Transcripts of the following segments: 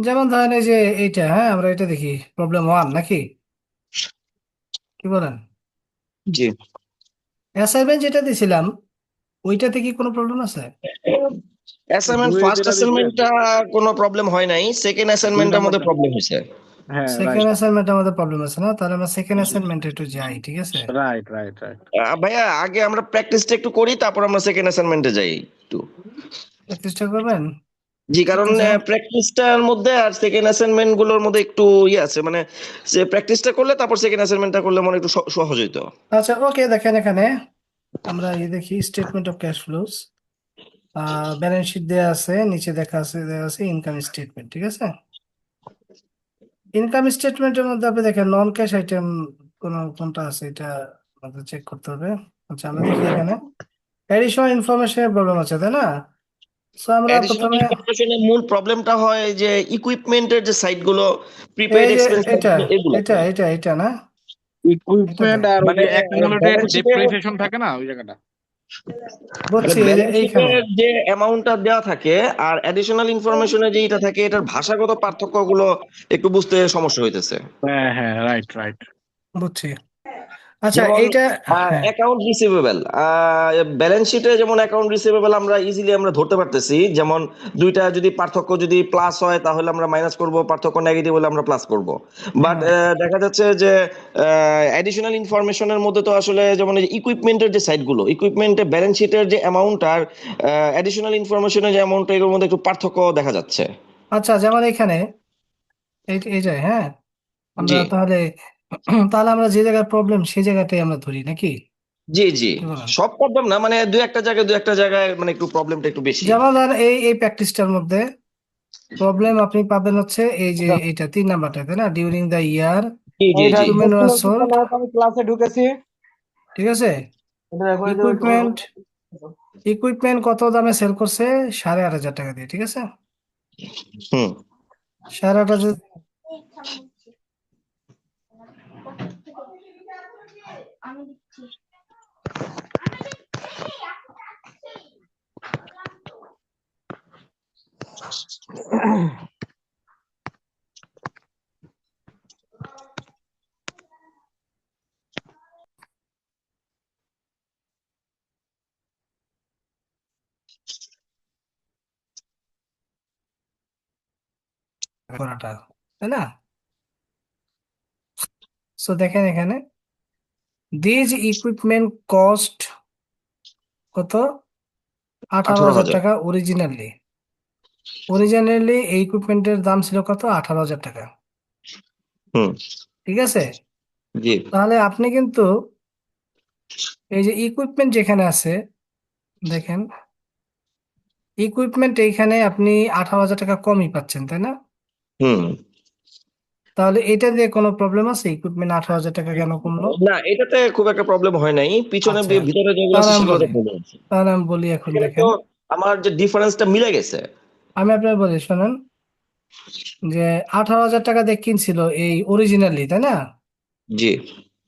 যেমন ধরেন এই যে এইটা, হ্যাঁ আমরা এটা দেখি প্রবলেম ওয়ান নাকি, কি বলেন? জি। অ্যাসাইনমেন্ট যেটা দিছিলাম ওইটাতে কি কোনো প্রবলেম আছে? অ্যাসাইনমেন্ট দুয়ে ফার্স্ট যেটা দিয়েছিলেন, অ্যাসাইনমেন্টটা কোনো প্রবলেম হয় নাই, সেকেন্ড 2 অ্যাসাইনমেন্টের মধ্যে নাম্বারটা। প্রবলেম হয়েছে। হ্যাঁ, সেকেন্ড রাইট, অ্যাসাইনমেন্ট আমাদের প্রবলেম আছে না, তাহলে আমরা সেকেন্ড অ্যাসাইনমেন্টে একটু যাই, ঠিক আছে? Right, right, right. ভাইয়া আগে আমরা প্র্যাকটিসটা একটু করি, তারপর আমরা সেকেন্ড অ্যাসাইনমেন্টে যাই একটু। প্র্যাকটিসটা করবেন? জি, ঠিক কারণ আছে। প্র্যাকটিসটার মধ্যে আর সেকেন্ড অ্যাসাইনমেন্ট গুলোর মধ্যে একটু ইয়ে আছে, মানে যে প্র্যাকটিসটা করলে তারপর সেকেন্ড অ্যাসাইনমেন্টটা করলে মনে হয় একটু সহজ হইতো। আচ্ছা ওকে, দেখেন এখানে আমরা দেখি statement of cash flows, balance sheet দেওয়া আছে, নিচে দেওয়া আছে ইনকাম স্টেটমেন্ট, ঠিক আছে? ইনকাম স্টেটমেন্টের মধ্যে আপনি দেখেন নন ক্যাশ আইটেম কোনটা আছে এটা আমাদের চেক করতে হবে। আচ্ছা আমরা দেখি এখানে এডিশনাল ইনফরমেশনের প্রবলেম আছে, তাই না? সো আমরা অ্যাডিশনাল প্রথমে ইনফরমেশনের মূল প্রবলেমটা হয় যে ইকুইপমেন্টের যে সাইটগুলো, প্রিপেইড এই যে এক্সপেন্স এটা এগুলোতে। এটা না, এটা ইকুইপমেন্ট দেন। আর ওই মানে যে অ্যাকুমুলেটেড ব্যালেন্স শিটে, ডেপ্রিসিয়েশন থাকে না ওই জায়গাটা। মানে বুঝছি, এই যে ব্যালেন্স এইখানে। শিটের যে অ্যামাউন্টটা দেওয়া থাকে আর অ্যাডিশনাল ইনফরমেশনে যেটা থাকে, এটার ভাষাগত পার্থক্যগুলো একটু বুঝতে সমস্যা হইতেছে। হ্যাঁ, হ্যাঁ, রাইট, রাইট। বুঝছি। আচ্ছা যেমন এইটা, হ্যাঁ অ্যাকাউন্ট রিসিভেবল, ব্যালেন্স শিটে যেমন অ্যাকাউন্ট রিসিভেবল আমরা ইজিলি আমরা ধরতে পারতেছি, যেমন দুইটা যদি পার্থক্য যদি প্লাস হয় তাহলে আমরা মাইনাস করব, পার্থক্য নেগেটিভ হলে আমরা প্লাস করব। বাট হ্যাঁ। দেখা যাচ্ছে যে অ্যাডিশনাল ইনফরমেশনের মধ্যে তো আসলে যেমন ইকুইপমেন্টের যে সাইটগুলো, ইকুইপমেন্টের ব্যালেন্স শিটের যে অ্যামাউন্ট আর অ্যাডিশনাল ইনফরমেশনের যে অ্যামাউন্ট, এগুলোর মধ্যে একটু পার্থক্য দেখা যাচ্ছে। আচ্ছা যেমন এখানে এই যায়, হ্যাঁ আমরা জি, তাহলে তাহলে আমরা যে জায়গায় প্রবলেম সেই জায়গাটাই আমরা ধরি নাকি, জি, জি। কি বলেন? সব প্রবলেম না, মানে দু একটা জায়গায় মানে একটু প্রবলেমটা একটু বেশি। যেমন ধর এই প্র্যাকটিসটার মধ্যে প্রবলেম আপনি পাবেন হচ্ছে এই যে এইটা 3 নাম্বারটা, তাই না? ডিউরিং দ্য ইয়ার জি, জি, এইটা জি। ইকুইপমেন্ট ওয়াজ বুঝছিলাম কিছু সোল্ড, না, তো আমি ক্লাসে ঢুকেছি। ঠিক আছে? এটা দেখো, এই যে ইকুইপমেন্ট ইকুইপমেন্ট কত দামে সেল করছে? 8,500 টাকা দিয়ে, ঠিক আছে? হুম। 8,500। করাটা, তাই না? সো দেখেন এখানে দিজ ইকুইপমেন্ট কস্ট কত? আঠারো আঠারো হাজার হাজার টাকা অরিজিনালি। অরিজিনালি এই ইকুইপমেন্টের দাম ছিল কত? 18,000 টাকা, হুম। ঠিক আছে? জি। তাহলে আপনি কিন্তু এই যে ইকুইপমেন্ট যেখানে আছে, দেখেন ইকুইপমেন্ট এইখানে আপনি 18,000 টাকা কমই পাচ্ছেন, তাই না? হুম। তাহলে এটা দিয়ে কোনো প্রবলেম আছে? ইকুইপমেন্ট 18,000 টাকা কেন কমলো? না, এটাতে খুব একটা প্রবলেম হয় নাই, পিছনে আচ্ছা ভিতরে যেগুলো তাহলে আছে আমি সেগুলোতে বলি, প্রবলেম আছে। এখন এখানে তো দেখেন, আমার যে ডিফারেন্সটা মিলে গেছে। আমি আপনার বলি শোনেন, যে 18,000 টাকা দিয়ে কিনছিল এই অরিজিনালি, তাই না? জি।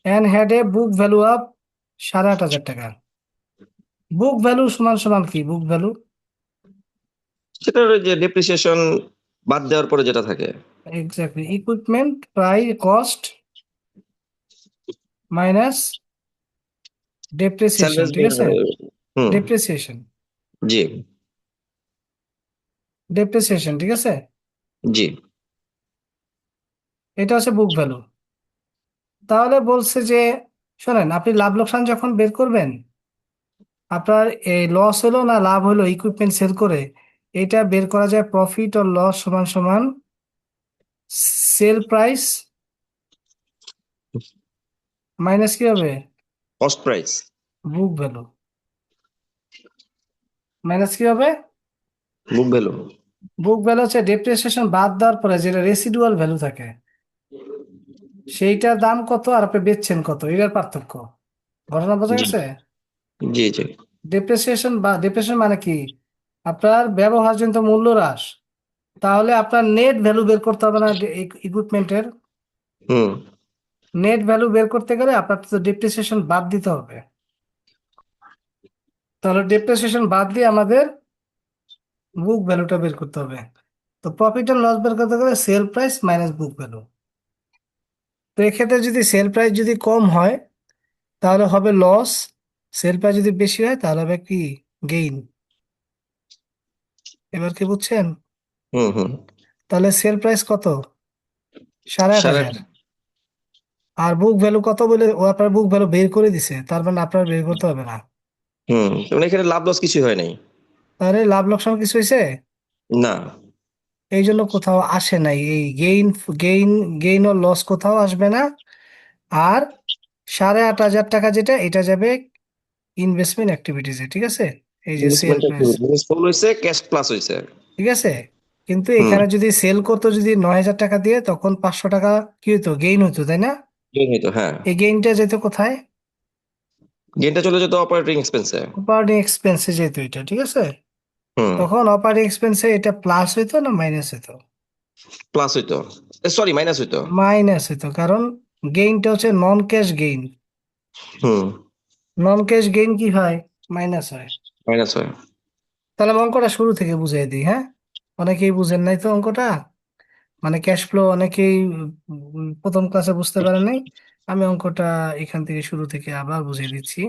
And had a book value of 8,500 টাকা। বুক ভ্যালু সমান সমান কি বুক ভ্যালু? সেটার ওই যে ডেপ্রিসিয়েশন বাদ দেওয়ার পরে যেটা থাকে। Exactly equipment price cost minus depreciation, salvage. ঠিক আছে? হুম। ডেপ্রিসিয়েশন, জি, ডেপ্রিসিয়েশন, ঠিক আছে? জি। এটা হচ্ছে বুক ভ্যালু। তাহলে বলছে যে শোনেন, আপনি লাভ লোকসান যখন বের করবেন, আপনার এই লস হলো না লাভ হলো ইকুইপমেন্ট সেল করে, এটা বের করা যায় প্রফিট আর লস সমান সমান সেল প্রাইস মাইনাস কি হবে? Cost price. Book value minus কি হবে? Book value. বুক ভ্যালু হচ্ছে ডেপ্রিসিয়েশন বাদ দেওয়ার পরে যেটা রেসিডুয়াল ভ্যালু থাকে, সেইটার দাম কত আর আপনি বেচছেন কত, এটার পার্থক্য। ঘটনা বোঝা জি, গেছে? জি, জি। ডেপ্রিসিয়েশন মানে কি? আপনার ব্যবহারজনিত মূল্য হ্রাস। তাহলে আপনার নেট ভ্যালু বের করতে হবে না ইকুইপমেন্টের? হুম। নেট ভ্যালু বের করতে গেলে আপনার তো ডেপ্রিসিয়েশন বাদ দিতে হবে। তাহলে ডেপ্রিসিয়েশন বাদ দিয়ে আমাদের বুক ভ্যালুটা বের করতে হবে। তো প্রফিট এন্ড লস বের করতে গেলে sale price minus book value. তো এক্ষেত্রে যদি সেল প্রাইস যদি কম হয় তাহলে হবে লস, সেল প্রাইস যদি বেশি হয় তাহলে হবে কি গেইন। এবার কি বুঝছেন? হুম হুম। তাহলে সেল প্রাইস কত? 8,500। 8,500। আর বুক ভ্যালু কত বলে ও আপনার বুক ভ্যালু বের করে দিছে, তার মানে আপনার বের করতে হবে না। মানে এখানে লাভ লস কিছু হয় নাই। তাহলে লাভ লোকসান কিছু হয়েছে? না। এই জন্য কোথাও আসে নাই এই গেইন, গেইন গেইন ও লস কোথাও আসবে না। আর 8,500 টাকা যেটা, এটা যাবে ইনভেস্টমেন্ট অ্যাক্টিভিটিসে, ঠিক আছে? এই যে সেল ইনভেস্টমেন্ট প্রাইস, ফুল হয়েছে, ক্যাশ প্লাস হয়েছে। ঠিক আছে? কিন্তু হুম। এখানে যদি সেল করতো যদি 9,000 টাকা দিয়ে, তখন 500 টাকা কি হতো, গেইন হতো, তাই না? গেইন হইতো, হ্যাঁ। এই গেইনটা যেত কোথায়? গেইনটা চলে যেত অপারেটিং এক্সপেন্সে। অপারেটিং এক্সপেন্সে যেত এটা, ঠিক আছে? হুম। তখন অপারেটিং এক্সপেন্সে এটা প্লাস হইতো না মাইনাস হইতো? প্লাস হইতো, সরি মাইনাস হইতো। মাইনাস হইতো, কারণ গেইনটা হচ্ছে নন ক্যাশ গেইন। হুম। নন ক্যাশ গেইন কি হয়? মাইনাস হয়। মাইনাস হয়। তাহলে আমি অঙ্কটা শুরু থেকে বুঝিয়ে দিই, হ্যাঁ? অনেকেই বুঝেন নাই তো অঙ্কটা, মানে ক্যাশ ফ্লো অনেকেই প্রথম ক্লাসে বুঝতে পারেন নাই। আমি অঙ্কটা এখান থেকে শুরু থেকে আবার বুঝিয়ে দিচ্ছি।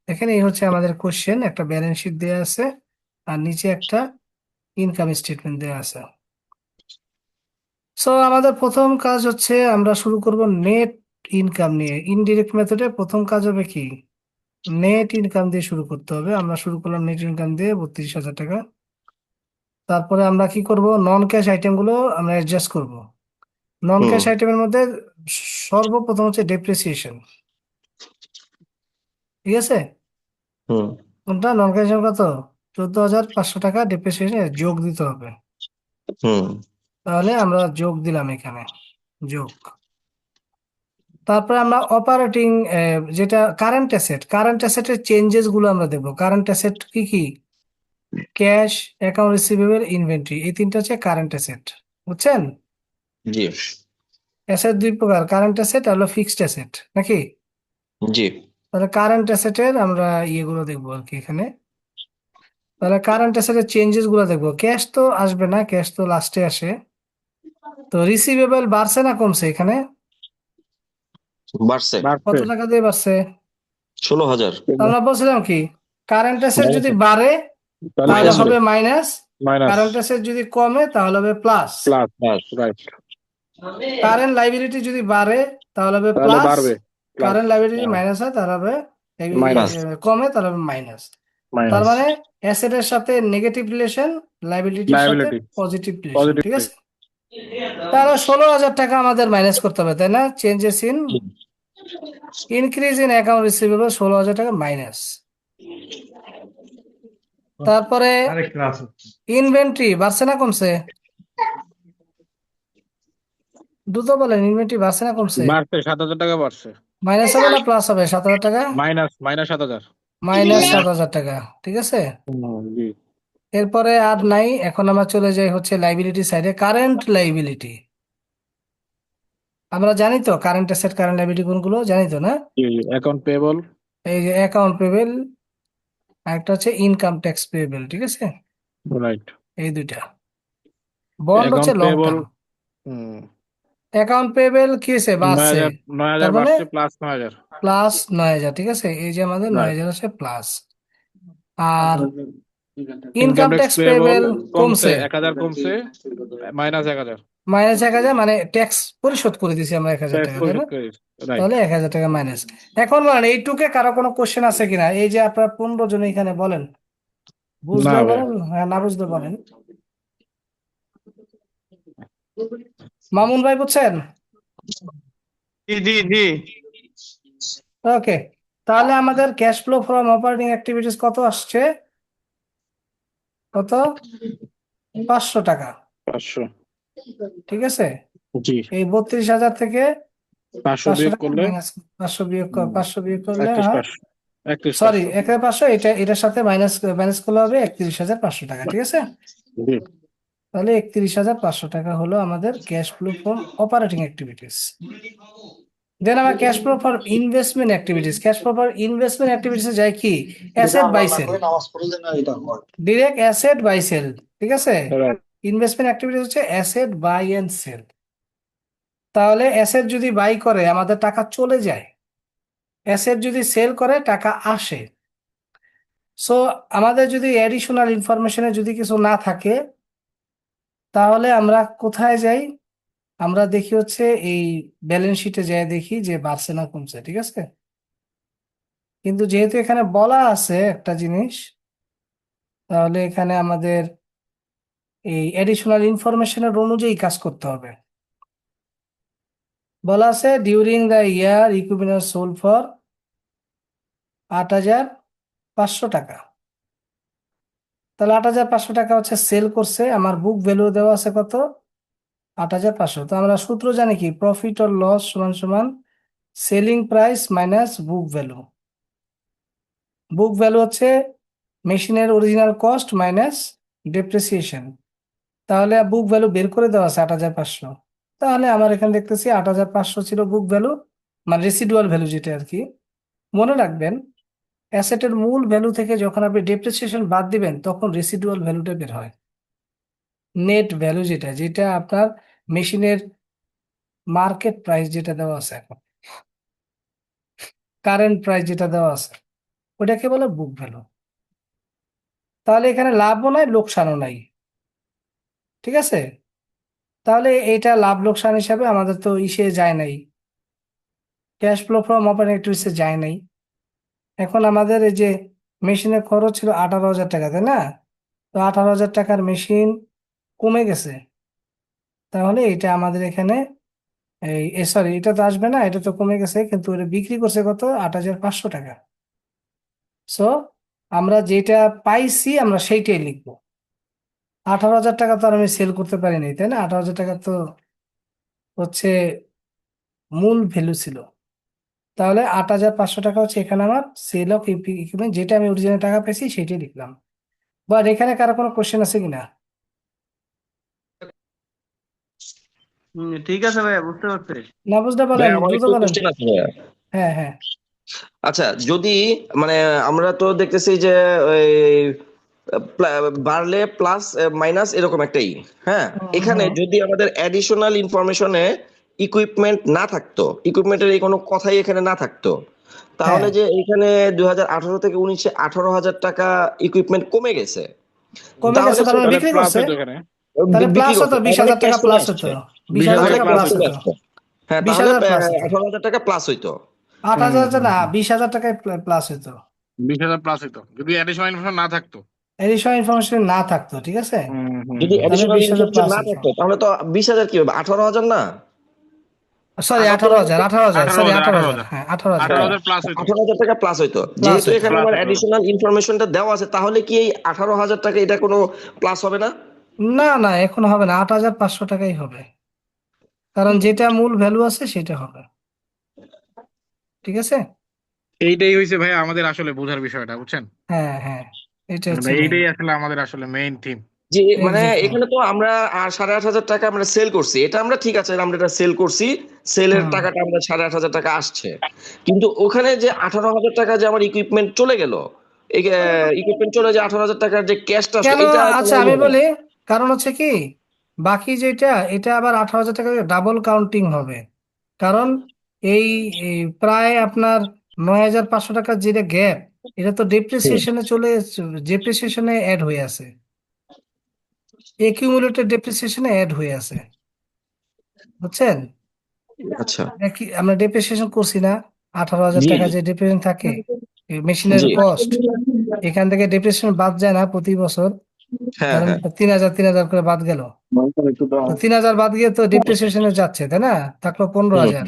দেখেন, এই হচ্ছে আমাদের কোশ্চেন, একটা ব্যালেন্স শিট দেওয়া আছে আর নিচে একটা ইনকাম স্টেটমেন্ট দেওয়া আছে। সো আমাদের প্রথম কাজ হচ্ছে আমরা শুরু করব নেট ইনকাম নিয়ে। ইনডিরেক্ট মেথডে প্রথম কাজ হবে কি, নেট ইনকাম দিয়ে শুরু করতে হবে। আমরা শুরু করলাম নেট ইনকাম দিয়ে 32,000 টাকা। তারপরে আমরা কি করব, নন ক্যাশ আইটেম গুলো আমরা অ্যাডজাস্ট করব। নন হুম ক্যাশ আইটেমের মধ্যে সর্বপ্রথম হচ্ছে ডেপ্রিসিয়েশন, ঠিক আছে? হুম কোনটা নন ক্যাশ কত? 14,500 টাকা ডেপ্রিসিয়েশন যোগ দিতে হবে। হুম তাহলে আমরা যোগ দিলাম এখানে, যোগ। তারপরে আমরা অপারেটিং, যেটা কারেন্ট অ্যাসেট, কারেন্ট অ্যাসেটের চেঞ্জেস গুলো আমরা দেখবো। কারেন্ট অ্যাসেট কি কি? ক্যাশ, অ্যাকাউন্ট রিসিভেবল, ইনভেন্টরি, এই তিনটা হচ্ছে কারেন্ট অ্যাসেট, বুঝছেন? জি অ্যাসেট দুই প্রকার, কারেন্ট অ্যাসেট আর ফিক্সড অ্যাসেট, নাকি? জি। তাহলে কারেন্ট অ্যাসেটের আমরা ইয়েগুলো দেখবো আর কি এখানে। তাহলে কারেন্ট অ্যাসেটের চেঞ্জেস গুলো দেখবো। ক্যাশ তো আসবে না, ক্যাশ তো লাস্টে আসে। তো রিসিভেবল বাড়ছে না কমছে এখানে? বাড়ছে। কত বাড়ছে। টাকা দিয়ে বাড়ছে? 16,000। তো আমরা বলছিলাম কি, কারেন্ট অ্যাসেট মাইনাস, যদি বাড়ে তাহলে তাহলে মাইনাস কমবে। হবে। হবে মাইনাস, মাইনাস। কারেন্ট অ্যাসেট যদি কমে তাহলে হবে plus, plus. Plus. Right. Current liability যদি বাড়ে তাহলে হবে তাহলে প্লাস, বাড়বে। প্লাস। কারেন্ট লাইবিলিটি যদি মাইনাস হয় তাহলে হবে মাইনাস। কমে তাহলে হবে মাইনাস। তার মাইনাস। মানে অ্যাসেটের সাথে নেগেটিভ রিলেশন, লাইবিলিটির সাথে লায়াবিলিটি পজিটিভ রিলেশন, পজিটিভ। ঠিক আছে? তাহলে 16,000 টাকা আমাদের মাইনাস করতে হবে, তাই না? Changes in increase in account receivable 16,000 টাকা মাইনাস। তারপরে ইনভেন্টরি বাড়ছে না কমছে? দ্রুত বলেন, ইনভেন্টরি বাড়ছে না কমছে? বাড়ছে, 7,000 টাকা বাড়ছে। মাইনাস হবে না প্লাস হবে? 7,000 টাকা মাইনাস, মাইনাস 7,000। মাইনাস 7,000 টাকা, ঠিক আছে? জি। এরপরে আর নাই, এখন আমরা চলে যাই হচ্ছে লাইবিলিটি সাইডে, কারেন্ট লাইবিলিটি। আমরা জানি তো কারেন্ট অ্যাসেট কারেন্ট লাইবিলিটি কোনগুলো, জানি তো না? জি, অ্যাকাউন্ট পেয়েবল। এই যে অ্যাকাউন্ট পেবেল, আর একটা হচ্ছে ইনকাম ট্যাক্স পেবেল, ঠিক আছে? রাইট। এই দুইটা। বন্ড হচ্ছে account long payable. Term. Account payable কি হয়েছে, বাড়ছে। 9,000, 9,000 তার মানে বাড়ছে, প্লাস 9,000। প্লাস 9,000, ঠিক আছে? এই যে আমাদের রাইট। 9,000 আছে প্লাস। আর income income tax tax payable payable কমছে, কমছে, 1,000 কমছে, মাইনাস 1,000। -1,000, মানে ট্যাক্স পরিশোধ করে দিছি আমরা 1,000 ট্যাক্স টাকা, তাই পরিশোধ না? করে। রাইট। তাহলে 1,000 টাকা মাইনাস। এখন বলেন এইটুকে কারো কোনো কোশ্চেন আছে কিনা? এই যে আপনার 15 জন এখানে, বলেন না বুঝলেও ভাই। বলেন, হ্যাঁ না বুঝলেও বলেন। মামুন ভাই বুঝছেন? জি জি জি। ওকে, তাহলে আমাদের cash flow from operating activities কত আসছে? কত? 500 টাকা, 500। ঠিক আছে? জি। এই 32,000 থেকে 500 500 বিয়োগ টাকা করলে মাইনাস, 500 বিয়োগ 500 বিয়োগ করলে, 31,500। সরি 31,500। এখানে 500, এটার সাথে মাইনাস মাইনাস করলে হবে 31,500 টাকা, ঠিক আছে? জি। তাহলে 31,500 টাকা হলো আমাদের cash flow from operating activities. Then আমার cash flow for investment activities. Cash flow for investment অ্যাক্টিভিটিসে যায় কি, asset buy sell, direct asset buy sell, ঠিক আছে? ইনভেস্টমেন্ট অ্যাক্টিভিটি হচ্ছে অ্যাসেট বাই এন্ড সেল। তাহলে অ্যাসেট যদি বাই করে আমাদের টাকা চলে যায়, অ্যাসেট যদি সেল করে টাকা আসে। সো আমাদের যদি অ্যাডিশনাল ইনফরমেশনে যদি কিছু না থাকে, তাহলে আমরা কোথায় যাই? আমরা দেখি হচ্ছে এই ব্যালেন্স শিটে যাই, দেখি যে বাড়ছে না কমছে, ঠিক আছে। কিন্তু যেহেতু এখানে বলা আছে একটা জিনিস, তাহলে এখানে আমাদের এই অ্যাডিশনাল ইনফরমেশনের অনুযায়ী কাজ করতে হবে। বলা আছে during the year equipment sold for ৮,৫০০ টাকা। তাহলে ৮,৫০০ টাকা হচ্ছে সেল করছে, আমার বুক ভ্যালু দেওয়া আছে কত? ৮,৫০০। তো আমরা সূত্র জানি কি, প্রফিট অর লস সমান সমান selling price minus book value. Book value হচ্ছে মেশিনের অরিজিনাল কস্ট মাইনাস ডেপ্রিসিয়েশন। তাহলে বুক ভ্যালু বের করে দেওয়া আছে ৮,৫০০। তাহলে আমার এখানে দেখতেছি ৮,৫০০ ছিল বুক ভ্যালু, মানে রেসিডুয়াল ভ্যালু যেটা আর কি। মনে রাখবেন, অ্যাসেটের মূল ভ্যালু থেকে যখন আপনি ডেপ্রিসিয়েশন বাদ দিবেন তখন রেসিডুয়াল ভ্যালুটা বের হয়। নেট ভ্যালু যেটা যেটা আপনার মেশিনের মার্কেট প্রাইস যেটা দেওয়া আছে এখন, কারেন্ট প্রাইস যেটা দেওয়া আছে, ওটাকে বলে বুক ভ্যালু। তাহলে এখানে লাভও নাই লোকসানও নাই, ঠিক আছে। তাহলে এটা লাভ লোকসান হিসাবে আমাদের তো ইসে যায় নাই, ক্যাশ ফ্লো ফ্রম অপারেটিং অ্যাক্টিভিটিসে যায় নাই। এখন আমাদের এই যে মেশিনের খরচ ছিল 18,000 টাকা, তাই না? তো 18,000 টাকার মেশিন কমে গেছে, তাহলে এটা আমাদের এখানে এই সরি, এটা তো আসবে না, এটা তো কমে গেছে, কিন্তু এটা বিক্রি করছে কত? 8,500 টাকা। সো আমরা যেটা পাইছি আমরা সেইটাই লিখবো। 18,000 টাকা তো আর আমি সেল করতে পারিনি, তাই না? 18,000 টাকা তো হচ্ছে মূল ভ্যালু ছিল। তাহলে 8,500 টাকা হচ্ছে এখানে আমার সেল অফ ইকুইপমেন্ট, যেটা আমি অরিজিনাল টাকা পেয়েছি সেটাই লিখলাম। বাট এখানে কারো কোনো কোশ্চেন আছে কিনা? ঠিক আছে ভাইয়া, বুঝতে পারছি। না বুঝতে ভাই বলেন, আমার দ্রুত একটু বলেন। কোশ্চেন আছে ভাইয়া। হ্যাঁ হ্যাঁ। আচ্ছা, যদি মানে আমরা তো দেখতেছি যে ওই বাড়লে প্লাস মাইনাস এরকম একটাই, হ্যাঁ, হুম এখানে হুম। যদি আমাদের অ্যাডিশনাল ইনফরমেশনে ইকুইপমেন্ট না থাকতো, ইকুইপমেন্টের এই কোনো কথাই এখানে না থাকতো, হ্যাঁ, তাহলে যে এখানে 2018 থেকে 19-এ 18,000 টাকা ইকুইপমেন্ট কমে গেছে, কমে তাহলে গেছে তার মানে তাহলে বিক্রি প্লাস করছে। হতো এখানে তাহলে প্লাস বিক্রি হতো, করছে, বিশ তার মানে হাজার ক্যাশ টাকা চলে প্লাস হতো। আসছে, বিশ বিশ হাজার হাজার তাহলে টাকা প্লাস ক্যাশ প্লাস চলে হতো। আসছে। হ্যাঁ, 20,000 তাহলে প্লাস হতো। 18,000 টাকা প্লাস হইতো। 8,000 না, 20,000 টাকায় প্লাস হতো। 20,000 প্লাস হতো যদি অ্যাডিশনাল ইনফরমেশন না থাকতো। এডিশনাল ইনফরমেশন না থাকতো, ঠিক আছে। যদি তাহলে অ্যাডিশনাল 20,000 ইনফরমেশন প্লাস না হতো। থাকতো তাহলে তো 20,000 কি হবে, 18,000 না? সরি, 78,000 18,000, 18,000, আঠারো সরি হাজার 18,000, 18,000 হ্যাঁ 18,000। 18,000 প্লাস হইতো। 18,000 টাকা প্লাস হইতো, প্লাস যেহেতু হতো। এখানে প্লাস আমার হইতো। অ্যাডিশনাল ইনফরমেশনটা দেওয়া আছে, তাহলে কি এই 18,000 টাকা এটা কোনো প্লাস হবে না? না না, এখন হবে না, 8,500 টাকাই হবে, কারণ যেটা মূল ভ্যালু আছে সেটা হবে, ঠিক আছে। এইটাই হয়েছে ভাই আমাদের আসলে বোঝার বিষয়টা, বুঝছেন? হ্যাঁ হ্যাঁ, এটা মানে হচ্ছে মেইন। এইটাই আসলে আমাদের আসলে মেইন থিম। যে মানে এক্স্যাক্টলি। এখানে তো আমরা 8,500 টাকা আমরা সেল করছি, এটা আমরা ঠিক আছে, আমরা এটা সেল করছি, সেলের হুম। টাকাটা আমরা 8,500 টাকা আসছে, কিন্তু ওখানে যে 18,000 টাকা যে আমার ইকুইপমেন্ট চলে গেল, এই ইকুইপমেন্ট চলে যে 18,000 টাকার যে ক্যাশটা আসলো, কেন? এটা কেন আচ্ছা হইলো আমি না? বলি, কারণ হচ্ছে কি, বাকি যেটা এটা আবার 18,000 টাকা ডাবল কাউন্টিং হবে। কারণ এই এই প্রায় আপনার 9,500 টাকার যেটা গ্যাপ, এটা তো হুম, ডেপ্রিসিয়েশনে ডেপ্রিসিয়েশনে অ্যাড হয়ে আছে, একিউমুলেটেড ডেপ্রিসিয়েশনে অ্যাড হয়ে আছে, বুঝছেন? আচ্ছা, আমরা ডেপ্রিসিয়েশন করছি না, 18,000 জি টাকা জি যে ডেপ্রিসিয়েশন থাকে মেশিনের জি, কস্ট, এখান থেকে ডেপ্রিসিয়েশন বাদ যায় না প্রতি বছর? হ্যাঁ ধরেন হ্যাঁ, 3,000 করে বাদ গেল, তো 3,000 বাদ গিয়ে তো ডিপ্রিসিয়েশনে যাচ্ছে, তাই না? থাকলো পনেরো হুম, হাজার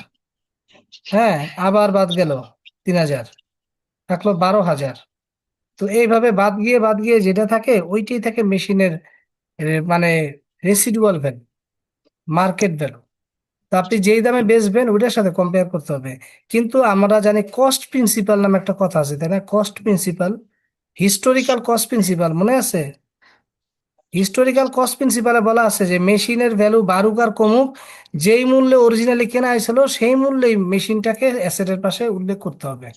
হ্যাঁ, আবার বাদ গেল 3,000, থাকলো 12,000। তো এইভাবে বাদ গিয়ে যেটা থাকে ওইটাই থাকে মেশিনের মানে রেসিডুয়াল ভ্যালু, মার্কেট ভ্যালু। তো আপনি যেই দামে বেচবেন ওইটার সাথে কম্পেয়ার করতে হবে। কিন্তু আমরা জানি কস্ট প্রিন্সিপাল নামে একটা কথা আছে, তাই না? Cost principal, historical cost principal মনে আছে? হিস্টোরিক্যাল কস্ট প্রিন্সিপালে বলা আছে যে মেশিনের ভ্যালু বাড়ুক আর কমুক, যেই মূল্যে অরিজিনালি কেনা হয়েছিল সেই মূল্যেই মেশিনটাকে অ্যাসেটের পাশে উল্লেখ করতে হবে।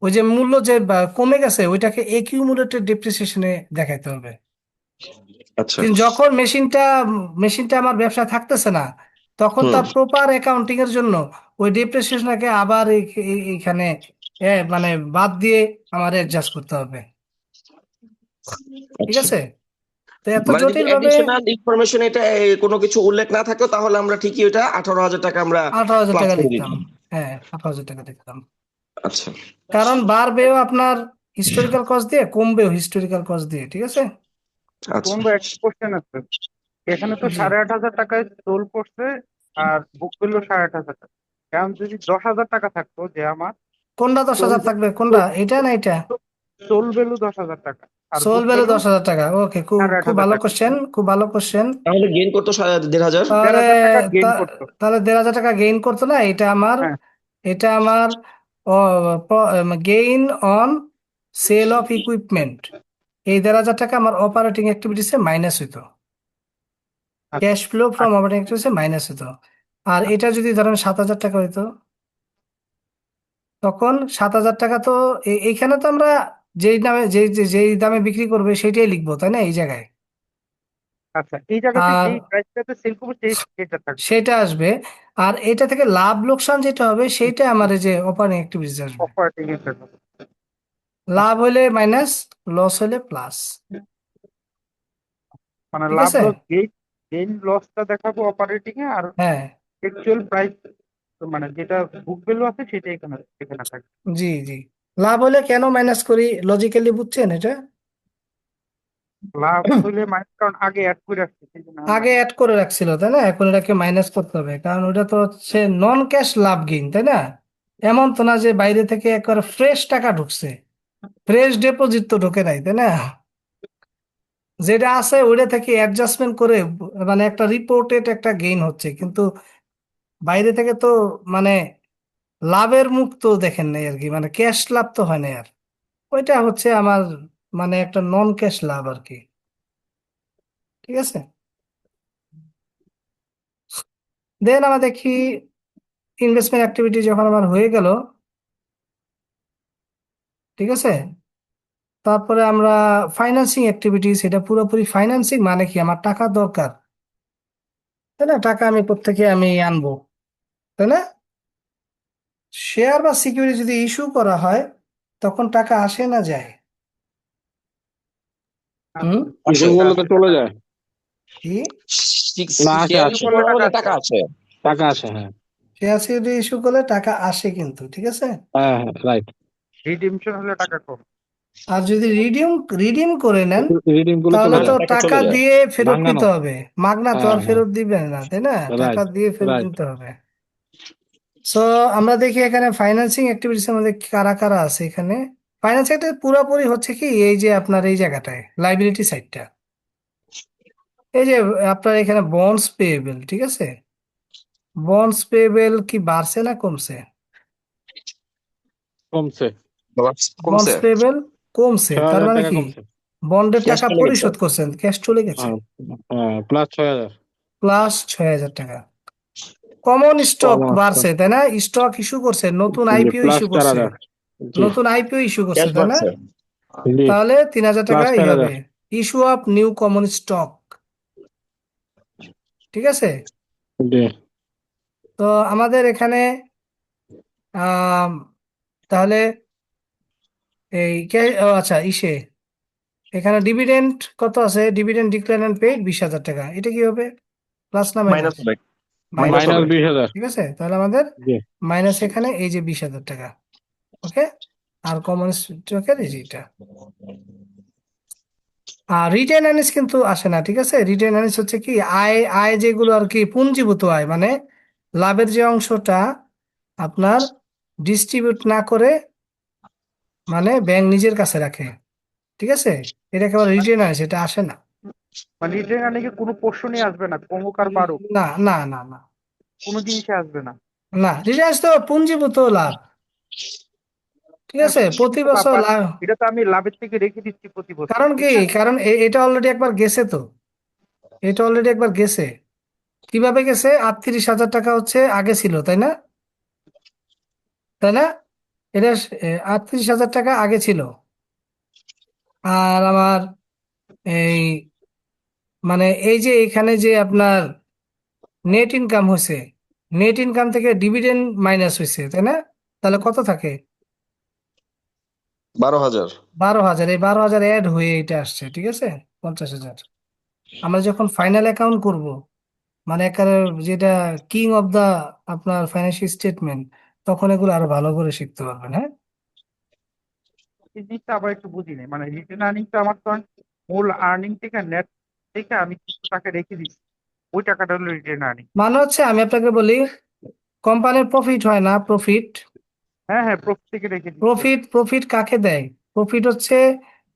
ওই যে মূল্য যে কমে গেছে ওইটাকে একিউমুলেটেড ডেপ্রিসিয়েশনে দেখাইতে হবে। আচ্ছা। কিন্তু যখন মেশিনটা আমার ব্যবসা থাকতেছে না, তখন হুম। তার প্রপার অ্যাকাউন্টিং এর জন্য ওই ডেপ্রিসিয়েশনটাকে আবার এইখানে মানে বাদ দিয়ে আমার অ্যাডজাস্ট করতে হবে। ঠিক আচ্ছা, আছে? তো এত মানে যদি জটিল ভাবে অ্যাডিশনাল ইনফরমেশন এটা কোনো কিছু উল্লেখ না থাকতো তাহলে আমরা ঠিকই ওটা 18,000 টাকা আমরা 18,000 প্লাস টাকা করে লিখতাম। দিতাম। হ্যাঁ, 18,000 টাকা লিখতাম। আচ্ছা। কারণ বাড়বেও আপনার হিস্টোরিক্যাল কস্ট দিয়ে, কমবেও হিস্টোরিক্যাল কস্ট দিয়ে। ঠিক আছে? আচ্ছা। তোমার একটা কোশ্চেন আছে, এখানে তো জি। 8,500 টাকায় টোল পড়ছে আর বুক করলো 8,500 টাকা। এখন যদি 10,000 টাকা থাকতো যে আমার কোনটা টোল 10,000 থাকবে? কোনটা, এটা না এটা? টোল ভ্যালু 10,000 টাকা আর সোল বুক ভ্যালু ভ্যালু 10,000 টাকা। ওকে, খুব সাড়ে আট খুব হাজার ভালো টাকা কোশ্চেন, খুব ভালো কোশ্চেন। তাহলে গেইন করতো 1,500। দেড় তাহলে হাজার টাকা গেইন তা- করতো। তাহলে 1,500 টাকা গেইন করতো না? হ্যাঁ, এটা আমার gain on sale of equipment. এই 1,500 টাকা আমার অপারেটিং অ্যাক্টিভিটিসে মাইনাস হইতো, আচ্ছা ক্যাশ ফ্লো ফ্রম আচ্ছা। অপারেটিং অ্যাক্টিভিটিসে মাইনাস হইতো। আর এটা যদি ধরেন 7,000 টাকা হইতো, তখন 7,000 টাকা তো এইখানে তো আমরা যেই দামে যেই দামে বিক্রি করবে সেটাই লিখবো, তাই না, এই জায়গায়? আচ্ছা, এই জায়গাতে আর যেই প্রাইসটাতে সেল করবো সেটা থাকবে। সেটা আসবে। আর এটা থেকে লাভ লোকসান যেটা হবে সেটা আমার এই যে অপারেটিং অ্যাক্টিভিটিস আসবে। অপারেটিং এর জন্য। লাভ আচ্ছা, হলে মাইনাস, লস হলে প্লাস। মানে ঠিক লাভ আছে? লস গেইন গেইন লসটা দেখাবো অপারেটিং এ, আর হ্যাঁ, অ্যাকচুয়াল প্রাইস মানে যেটা বুক ভ্যালু আছে সেটা এখানে এখানে থাকবে। জি জি। লাভ হলে কেন মাইনাস করি, লজিক্যালি বুঝছেন এটা? লাভ হইলে মাইনাস, কারণ আগে অ্যাড করে আসছে সেই জন্য আগে মাইনাস। অ্যাড করে রাখছিল, তাই না? এখন এটাকে মাইনাস করতে হবে, কারণ ওটা তো হচ্ছে নন ক্যাশ লাভ গেইন, তাই না? এমন তো না যে বাইরে থেকে একবার ফ্রেশ টাকা ঢুকছে, ফ্রেশ ডিপোজিট তো ঢোকে নাই, তাই না? যেটা আছে ওইটা থেকে অ্যাডজাস্টমেন্ট করে মানে একটা রিপোর্টেড একটা গেইন হচ্ছে, কিন্তু বাইরে থেকে তো মানে লাভের মুখ তো দেখেন নাই আর কি, মানে ক্যাশ লাভ তো হয় না আর। ওইটা হচ্ছে আমার মানে একটা নন ক্যাশ লাভ আর কি। ঠিক আছে? দেন আমরা দেখি ইনভেস্টমেন্ট অ্যাক্টিভিটি যখন আমার হয়ে গেল, ঠিক আছে, তারপরে আমরা ফাইন্যান্সিং অ্যাক্টিভিটিস, এটা পুরোপুরি ফাইন্যান্সিং মানে কি, আমার টাকা দরকার, তাই না? টাকা আমি কোত্থেকে আমি আনবো, তাই না? শেয়ার বা সিকিউরিটি যদি ইস্যু করা হয় তখন টাকা আসে না যায়? হুম। কিছু আসে। বললে তো চলে যায়। কি? না, আসে শেয়ার আসে। ইস্যু করা হলে টাকা আসে। টাকা আসে, হ্যাঁ। শেয়ার সিকিউরিটি ইস্যু করলে টাকা আসে কিন্তু, ঠিক আছে। হ্যাঁ হ্যাঁ, রাইট। রিডিমশন হলে টাকা কম। আর যদি রিডিম রিডিম করে নেন, রিডিম গুলো তাহলে চলে তাহলে তো যায়। টাকা টাকা চলে যায়। দিয়ে ফেরত ভাঙানো। নিতে হবে। মাগনা তো হ্যাঁ আর হ্যাঁ, ফেরত দিবেন না, তাই না? টাকা রাইট দিয়ে ফেরত রাইট। নিতে হবে। সো আমরা দেখি এখানে ফাইন্যান্সিং অ্যাক্টিভিটিস এর মধ্যে কারা কারা আছে এখানে। ফাইন্যান্সিং পুরোপুরি হচ্ছে কি, এই যে আপনার এই জায়গাটায় লাইবিলিটি সাইডটা, এই যে আপনার এখানে বন্ডস পেয়েবেল, ঠিক আছে। বন্ডস পেয়েবেল কি বাড়ছে না কমছে? কমছে। বন্ডস কমছে। পেয়েবেল কমছে, ছয় তার হাজার মানে টাকা কি, কমছে। বন্ডের ক্যাশ টাকা চলে গেছে। পরিশোধ করছেন, ক্যাশ চলে গেছে। হ্যাঁ হ্যাঁ, প্লাস 6,000। প্লাস 6,000 টাকা। Common stock commerce. বাড়ছে, তাই না? স্টক ইস্যু করছে, নতুন আইপিও প্লাস ইস্যু চার করছে, হাজার জি। নতুন আইপিও ইস্যু করছে, ক্যাশ তাই না? বাড়ছে। জি, তাহলে 3,000 টাকা প্লাস ই চার হবে, হাজার issue of new common stock. ঠিক আছে? জি। তো আমাদের এখানে আম, তাহলে আচ্ছা, এখানে ডিভিডেন্ড কত আছে? ডিভিডেন্ড ডিক্লেয়ার এন্ড পেইড 20,000 টাকা। এটা কি হবে, প্লাস না মাইনাস মাইনাস? হবে। মাইনাস মাইনাস মাইনাস হবে। হবে। 20,000 ঠিক আছে, তাহলে আমাদের জি। মাইনাস এখানে এই যে 20,000 টাকা। ওকে। আর কমন স্টকের এই যে এটা। আর রিটেন আর্নিংস কিন্তু আসে না, ঠিক আছে। রিটেন আর্নিংস হচ্ছে কি, আয় আয় যেগুলো আর কি পুঞ্জীভূত আয়, মানে লাভের যে অংশটা আপনার ডিস্ট্রিবিউট না করে, মানে ব্যাংক নিজের কাছে রাখে, ঠিক আছে, এটাকে আবার রিটেন আর্নিংস, এটা আসে না। মানে রিটেন নাকি কোনো পোর্শনই আসবে না, কমুক আর বাড়ুক না না না না কোনো জিনিসে আসবে না। না, রিটেন আর্নিংস তো পুঞ্জীভূত লাভ, ঠিক হ্যাঁ, আছে, প্রতি পুঁজিগত লাভ, বছর but লাভ। এটা তো আমি লাভের থেকে রেখে দিচ্ছি প্রতি বছর, কারণ ঠিক কি, না? কারণ এটা অলরেডি একবার গেছে তো, এটা অলরেডি একবার গেছে। কিভাবে গেছে? 38,000 টাকা হচ্ছে আগে ছিল, তাই না? তাই না? এটা 38,000 টাকা আগে ছিল। আর আমার এই মানে এই যে এখানে যে আপনার নেট ইনকাম হয়েছে, নেট ইনকাম থেকে ডিভিডেন্ড মাইনাস হয়েছে, তাই না? তাহলে কত থাকে? 12,000। 12,000। এই 12,000 অ্যাড হয়ে এটা আসছে, ঠিক আছে, 50,000। আমরা যখন ফাইনাল অ্যাকাউন্ট করব, মানে একেবারে যেটা কিং অফ দা আপনার ফাইন্যান্সিয়াল স্টেটমেন্ট, তখন এগুলো আরো ভালো করে শিখতে পারবেন। হ্যাঁ, এই জিনিসটা আবার একটু বুঝি নাই, মানে রিটেন আর্নিংটা আমার তো মূল আর্নিং থেকে নেট থেকে আমি কিছু টাকা রেখে দিচ্ছি, ওই টাকাটা হলো রিটেন আর্নিং। মানে হচ্ছে আমি আপনাকে বলি, কোম্পানির প্রফিট হয় না, প্রফিট। হ্যাঁ হ্যাঁ, প্রফিট থেকে রেখে দিচ্ছি। প্রফিট প্রফিট কাকে দেয়? প্রফিট হচ্ছে,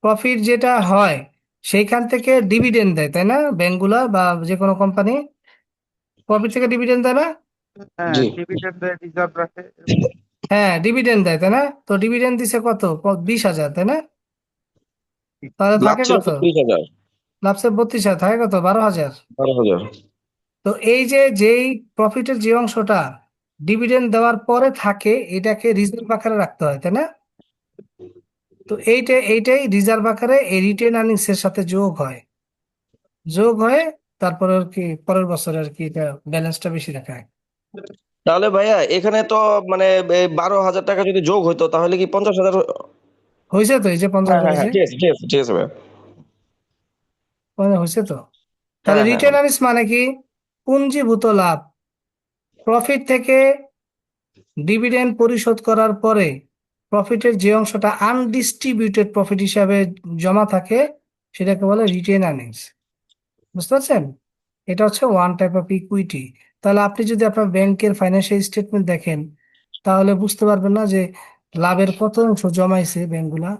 প্রফিট যেটা হয় সেইখান থেকে ডিভিডেন্ড দেয়, তাই না? ব্যাংকগুলা বা যে কোনো কোম্পানি প্রফিট থেকে ডিভিডেন্ড দেয় না? হ্যাঁ, জি, ডিভিডেন্ড দেয়, রিজার্ভ রাখে। হ্যাঁ, ডিভিডেন্ড দেয়, তাই না? তো ডিভিডেন্ড দিছে কত? 20,000, তাই না? তাহলে লাভ থাকে ছিল কত? 30,000। লাভসে 32,000, থাকে কত? 12,000। 12,000। তো এই যে যেই প্রফিটের যে অংশটা ডিভিডেন্ড দেওয়ার পরে থাকে, এটাকে রিজার্ভ আকারে রাখতে হয়, তাই না? তো এইটাই রিজার্ভ আকারে এই রিটেন আর্নিংস এর সাথে যোগ হয়, যোগ হয়ে তারপরে আর কি পরের বছর আর কি এটা ব্যালেন্সটা বেশি দেখায়। তাহলে ভাইয়া এখানে তো মানে 12,000 টাকা যদি যোগ হইতো তাহলে কি 50,000? হয়েছে তো, এই যে 50 হ্যাঁ হ্যাঁ হয়েছে, হ্যাঁ, ঠিক আছে ঠিক আছে ঠিক আছে ভাইয়া। হয়েছে তো। তাহলে হ্যাঁ হ্যাঁ রিটেন আর্নিংস মানে কি? পুঞ্জীভূত লাভ, প্রফিট থেকে ডিভিডেন্ড পরিশোধ করার পরে প্রফিটের যে অংশটা আনডিস্ট্রিবিউটেড প্রফিট হিসাবে জমা থাকে, সেটাকে বলে রিটেন আর্নিংস। বুঝতে পারছেন? এটা হচ্ছে ওয়ান টাইপ অফ ইকুইটি। তাহলে আপনি যদি আপনার ব্যাংকের ফাইন্যান্সিয়াল স্টেটমেন্ট দেখেন, তাহলে বুঝতে পারবেন না যে লাভের কত অংশ জমাইছে ব্যাংকগুলা,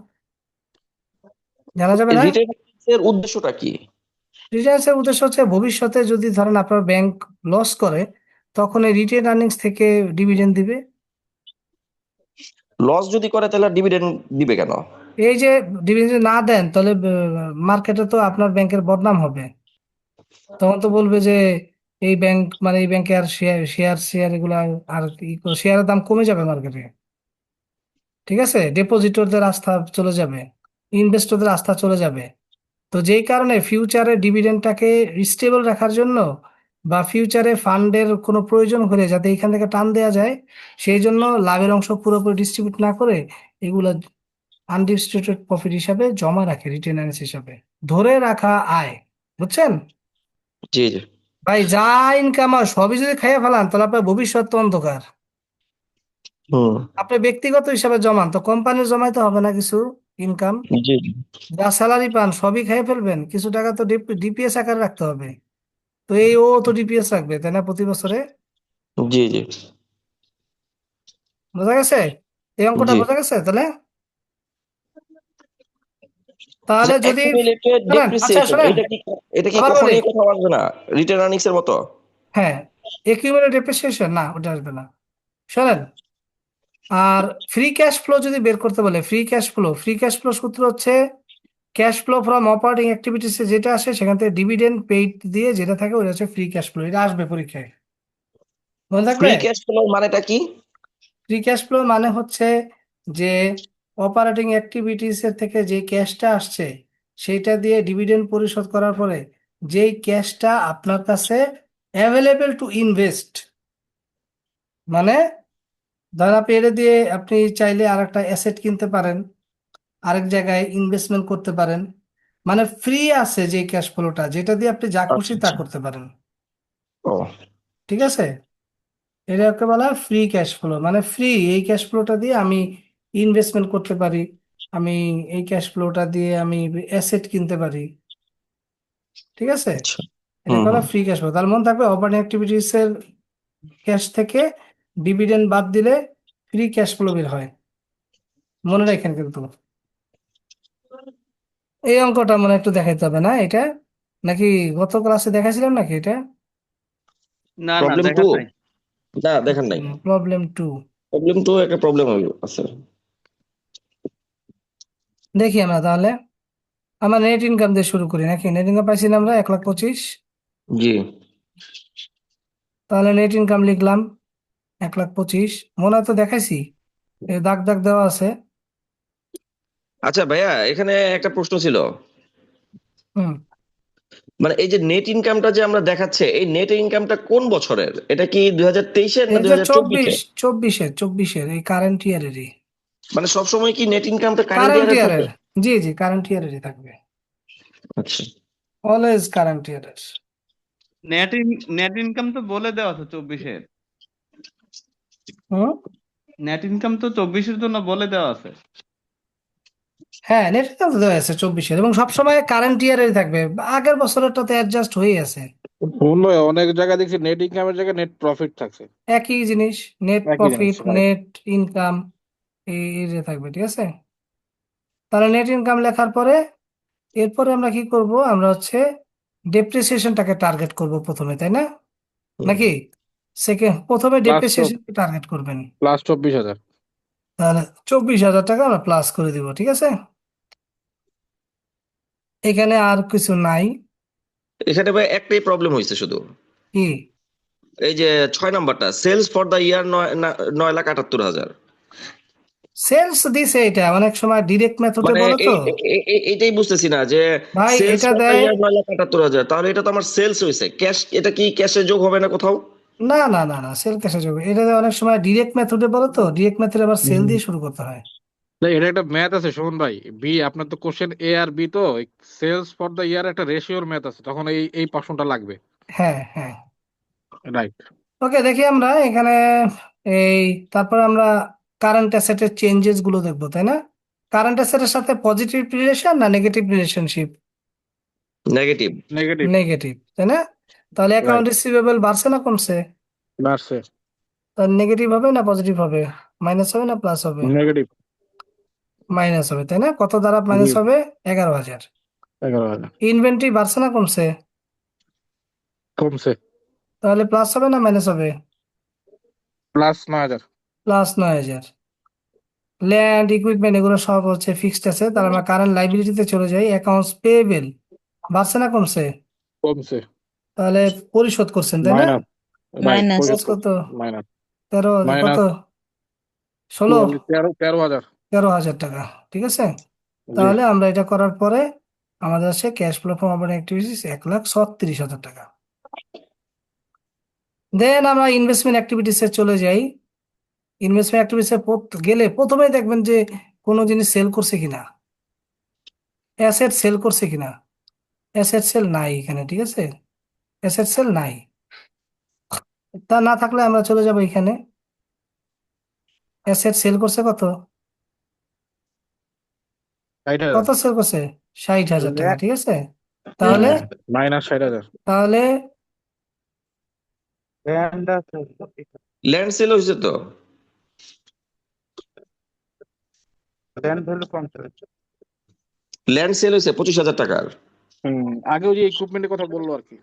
জানা যাবে না। রিটেন এর উদ্দেশ্যটা কি? রিটার্নস এর উদ্দেশ্য হচ্ছে ভবিষ্যতে যদি ধরেন আপনার ব্যাংক লস করে, তখন এই রিটেন আর্নিংস থেকে ডিভিডেন্ড দিবে। লস যদি করে তাহলে ডিভিডেন্ড দিবে কেন? এই যে ডিভিডেন্ড যদি না দেন, তাহলে মার্কেটে তো আপনার ব্যাংকের বদনাম হবে। তখন তো বলবে যে এই ব্যাংক, মানে এই ব্যাংকে আর শেয়ার শেয়ার শেয়ার এগুলা আর শেয়ারের দাম কমে যাবে মার্কেটে, ঠিক আছে, ডিপোজিটরদের আস্থা চলে যাবে, ইনভেস্টরদের আস্থা চলে যাবে। তো যেই কারণে ফিউচারে ডিভিডেন্ডটাকে স্টেবল রাখার জন্য, বা ফিউচারে ফান্ডের কোনো প্রয়োজন হলে যাতে এখান থেকে টান দেওয়া যায়, সেই জন্য লাভের অংশ পুরোপুরি ডিস্ট্রিবিউট না করে এগুলা আনডিস্ট্রিবিউটেড প্রফিট হিসাবে জমা রাখে, রিটেনার্স হিসাবে, ধরে রাখা আয়। বুঝছেন? জি জি। ভাই, যা ইনকাম হয় সবই যদি খাইয়ে ফেলান, তাহলে আপনার ভবিষ্যৎ তো অন্ধকার। হুম। আপনি ব্যক্তিগত হিসাবে জমান, তো কোম্পানির জমাইতে হবে না কিছু ইনকাম? জি যা স্যালারি পান সবই খেয়ে ফেলবেন, কিছু টাকা তো ডিপিএস আকারে রাখতে হবে। তো এই ও তো ডিপিএস রাখবে, তাই না, প্রতি বছরে? জি জি বোঝা গেছে? এই অঙ্কটা জি। বোঝা গেছে তাহলে? তাহলে যদি অ্যাকুমুলেটেড শোনেন, আচ্ছা ডেপ্রিসিয়েশন শোনেন, এটা কি আবার বলি, কখনোই কোথাও আসবে না? রিটেন আর্নিংস এর মতো? হ্যাঁ, একিউমুলেটেড ডেপ্রিসিয়েশন না, ওটা আসবে না। শোনেন, আর ফ্রি ক্যাশ ফ্লো যদি বের করতে বলে, ফ্রি ক্যাশ ফ্লো সূত্র হচ্ছে cash flow from operating activities, যেটা আসে সেখান থেকে ডিভিডেন্ড পেইড দিয়ে যেটা থাকে ওটা হচ্ছে ফ্রি ক্যাশ ফ্লো। এটা আসবে পরীক্ষায়, মনে থাকবে। ফ্রি ক্যাশ ফ্লোর মানেটা কি? ফ্রি ক্যাশ ফ্লো মানে হচ্ছে যে অপারেটিং অ্যাক্টিভিটিস এর থেকে যে ক্যাশটা আসছে, সেইটা দিয়ে ডিভিডেন্ড পরিশোধ করার পরে যেই ক্যাশটা আপনার কাছে অ্যাভেলেবেল টু ইনভেস্ট, মানে ধরেন আপনি এটা দিয়ে আপনি চাইলে আর একটা অ্যাসেট কিনতে পারেন, আরেক জায়গায় ইনভেস্টমেন্ট করতে পারেন, মানে ফ্রি আছে যে ক্যাশ ফ্লোটা, যেটা দিয়ে আপনি যা আচ্ছা খুশি তা আচ্ছা। করতে পারেন। ও ঠিক আছে, এটাকে বলা হয় ফ্রি ক্যাশ ফ্লো। মানে ফ্রি, এই ক্যাশ ফ্লোটা দিয়ে আমি ইনভেস্টমেন্ট করতে পারি, আমি এই ক্যাশ ফ্লোটা দিয়ে আমি অ্যাসেট কিনতে পারি। ঠিক আছে, আচ্ছা। হুম এটাকে বলা হুম। Free cash flow. তার মনে থাকবে অপারেটিং অ্যাক্টিভিটিস এর ক্যাশ থেকে ডিভিডেন্ড বাদ দিলে ফ্রি ক্যাশ ফ্লো বের হয়, মনে রাখেন কিন্তু। এই অঙ্কটা মনে হয় একটু দেখাইতে হবে না এটা, নাকি গত ক্লাসে দেখাইছিলাম নাকি এটা? না না, প্রবলেম টু? দেখার নাই। না দেখেন নাই। প্রবলেম 2। প্রবলেম টু একটা প্রবলেম আছে। দেখি আমরা তাহলে, আমরা নেট ইনকাম দিয়ে শুরু করি নাকি? নেট ইনকাম পাইছি না আমরা 1,25,000। জি। তাহলে নেট ইনকাম লিখলাম 1,25,000, মনে হয় তো দেখাইছি, এই দাগ দাগ দেওয়া আছে। আচ্ছা ভাইয়া, এখানে একটা প্রশ্ন ছিল। হুম। মানে এই যে নেট ইনকামটা যে আমরা দেখাচ্ছে, এই নেট ইনকামটা কোন বছরের? এটা কি 2023-এর না এই যে 2024-এর? চব্বিশের এই কারেন্ট ইয়ারেরই। মানে সবসময় কি নেট ইনকামটা কারেন্ট কারেন্ট ইয়ারে থাকে? ইয়ারের, জি জি, কারেন্ট ইয়ারেরই থাকবে, আচ্ছা। অলওয়েজ কারেন্ট ইয়ারের। নেট নেট ইনকাম তো বলে দেওয়া আছে 24-এর। হুম, নেট ইনকাম তো 24-এর জন্য বলে দেওয়া আছে। হ্যাঁ, নেট ইনকাম তো দেওয়া আছে চব্বিশের, এবং সবসময় কারেন্ট ইয়ারেরই থাকবে, আগের বছরেরটাতে অ্যাডজাস্ট হয়ে আছে। মনে হয় অনেক জায়গায় দেখছি নেট ইনকামের জায়গায় নেট প্রফিট থাকছে। একই জিনিস, নেট একই জিনিস, প্রফিট, রাইট। নেট ইনকাম, এই যে থাকবে, ঠিক আছে। তাহলে নেট ইনকাম লেখার পরে এরপরে আমরা কি করব, আমরা হচ্ছে ডেপ্রিসিয়েশনটাকে টার্গেট করব প্রথমে, তাই না? নাকি সেকেন্ড, প্রথমে প্লাস ডেপ্রিসিয়েশনকে টার্গেট করবেন। প্লাস 24,000। তাহলে 24,000 টাকা আমরা প্লাস করে দিব, ঠিক আছে। এখানে আর কিছু নাই। এখানে ভাই একটাই প্রবলেম হয়েছে শুধু, কি? এই যে 6 নাম্বারটা, sales for the year 9,78,000। Sales দিছে, এটা অনেক সময় ডিরেক্ট মেথডে মানে বলো তো। এইটাই বুঝতেছি না যে ভাই সেলস এটা ফর দ্য দেয়, ইয়ার 9,78,000, তাহলে এটা তো আমার সেলস হয়েছে। ক্যাশ, এটা কি ক্যাশে যোগ হবে না কোথাও? না না না না, সেল ক্যাশে যাবে, এটা দেয় অনেক সময় ডিরেক্ট মেথডে বলো তো, ডিরেক্ট মেথডে আবার সেল দিয়ে শুরু করতে হয়। না, এটা একটা ম্যাথ আছে শোন ভাই, বি আপনার তো কোশ্চেন এ আর বি, তো সেলস ফর দ্য ইয়ার একটা রেশিওর ম্যাথ আছে, তখন এই এই পার্সনটা লাগবে। হ্যাঁ হ্যাঁ। রাইট। ওকে, দেখি আমরা এখানে এই, তারপর আমরা কারেন্ট অ্যাসেটের চেঞ্জেস গুলো দেখবো, তাই না? কারেন্ট অ্যাসেটের সাথে পজিটিভ রিলেশন না negative relationship? Negative. Negative. Negative, তাই না? তাহলে অ্যাকাউন্ট রাইট। রিসিভেবল বাড়ছে না কমছে? বাড়ছে। তাহলে নেগেটিভ হবে না পজিটিভ হবে? মাইনাস হবে না প্লাস হবে? নেগেটিভ। মাইনাস হবে, তাই না? কত দ্বারা জি। মাইনাস হবে? 11,000। 11,000। ইনভেন্টরি বাড়ছে না কমছে? কমছে। তাহলে প্লাস হবে না মাইনাস হবে? প্লাস 9,000। প্লাস 9,000। ল্যান্ড, ইকুইপমেন্ট এগুলো সব হচ্ছে ফিক্সড আছে, তাহলে আমরা কারেন্ট লাইবিলিটিতে চলে যাই। অ্যাকাউন্টস পেয়েবেল বাড়ছে না কমছে? কমছে। তাহলে পরিশোধ করছেন, তাই না? মাইনাস। Right, minus. প্লাস পরিশোধ কত? করছে। মাইনাস। 13,000, কত? মাইনাস 16? 13,000। 13,000 টাকা, ঠিক আছে। জি। তাহলে আমরা এটা করার পরে আমাদের আছে cash flow from operating activities 1,36,000 টাকা। দেন আমরা ইনভেস্টমেন্ট অ্যাক্টিভিটিসে চলে যাই। ইনভেস্টমেন্ট অ্যাক্টিভিটিসে গেলে প্রথমেই দেখবেন যে কোনো জিনিস সেল করছে কিনা, অ্যাসেট সেল করছে কিনা। অ্যাসেট সেল নাই এখানে, ঠিক আছে, অ্যাসেট সেল নাই। তা না থাকলে আমরা চলে যাব এখানে, অ্যাসেট সেল করছে কত, 60,000। কত সেল করছে? 60,000 টাকা, ঠিক আছে। তাহলে মাইনাস 60,000। তাহলে ল্যান্ড আছে, ল্যান্ড সেল হয়েছে তো। ল্যান্ড ভ্যালু কম চলেছে। ল্যান্ড সেল হয়েছে 25,000 টাকার। আগেও যে ইকুইপমেন্টের কথা বললো আর কি।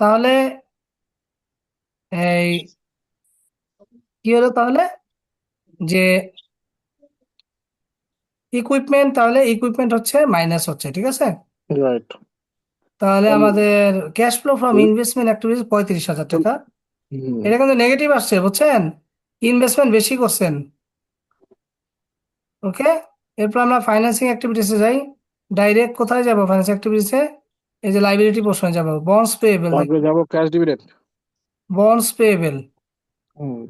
তাহলে এই কি হলো তাহলে, যে ইকুইপমেন্ট, তাহলে ইকুইপমেন্ট হচ্ছে মাইনাস হচ্ছে, ঠিক আছে। রাইট। তাহলে আমাদের cash flow from investment activities 35,000 টাকা। এটা কিন্তু নেগেটিভ আসছে, বুঝছেন, ইনভেস্টমেন্ট বেশি করছেন। ওকে, এরপর আমরা ফাইন্যান্সিং অ্যাক্টিভিটিসে যাই। ডাইরেক্ট কোথায় যাব ফাইন্যান্স অ্যাক্টিভিটিসে? এই যে লাইবিলিটি পোর্শনে যাব, বন্ডস পেয়েবল। তারপরে যাবো ক্যাশ ডিভিডেন্ড। বন্ডস পেয়েবল,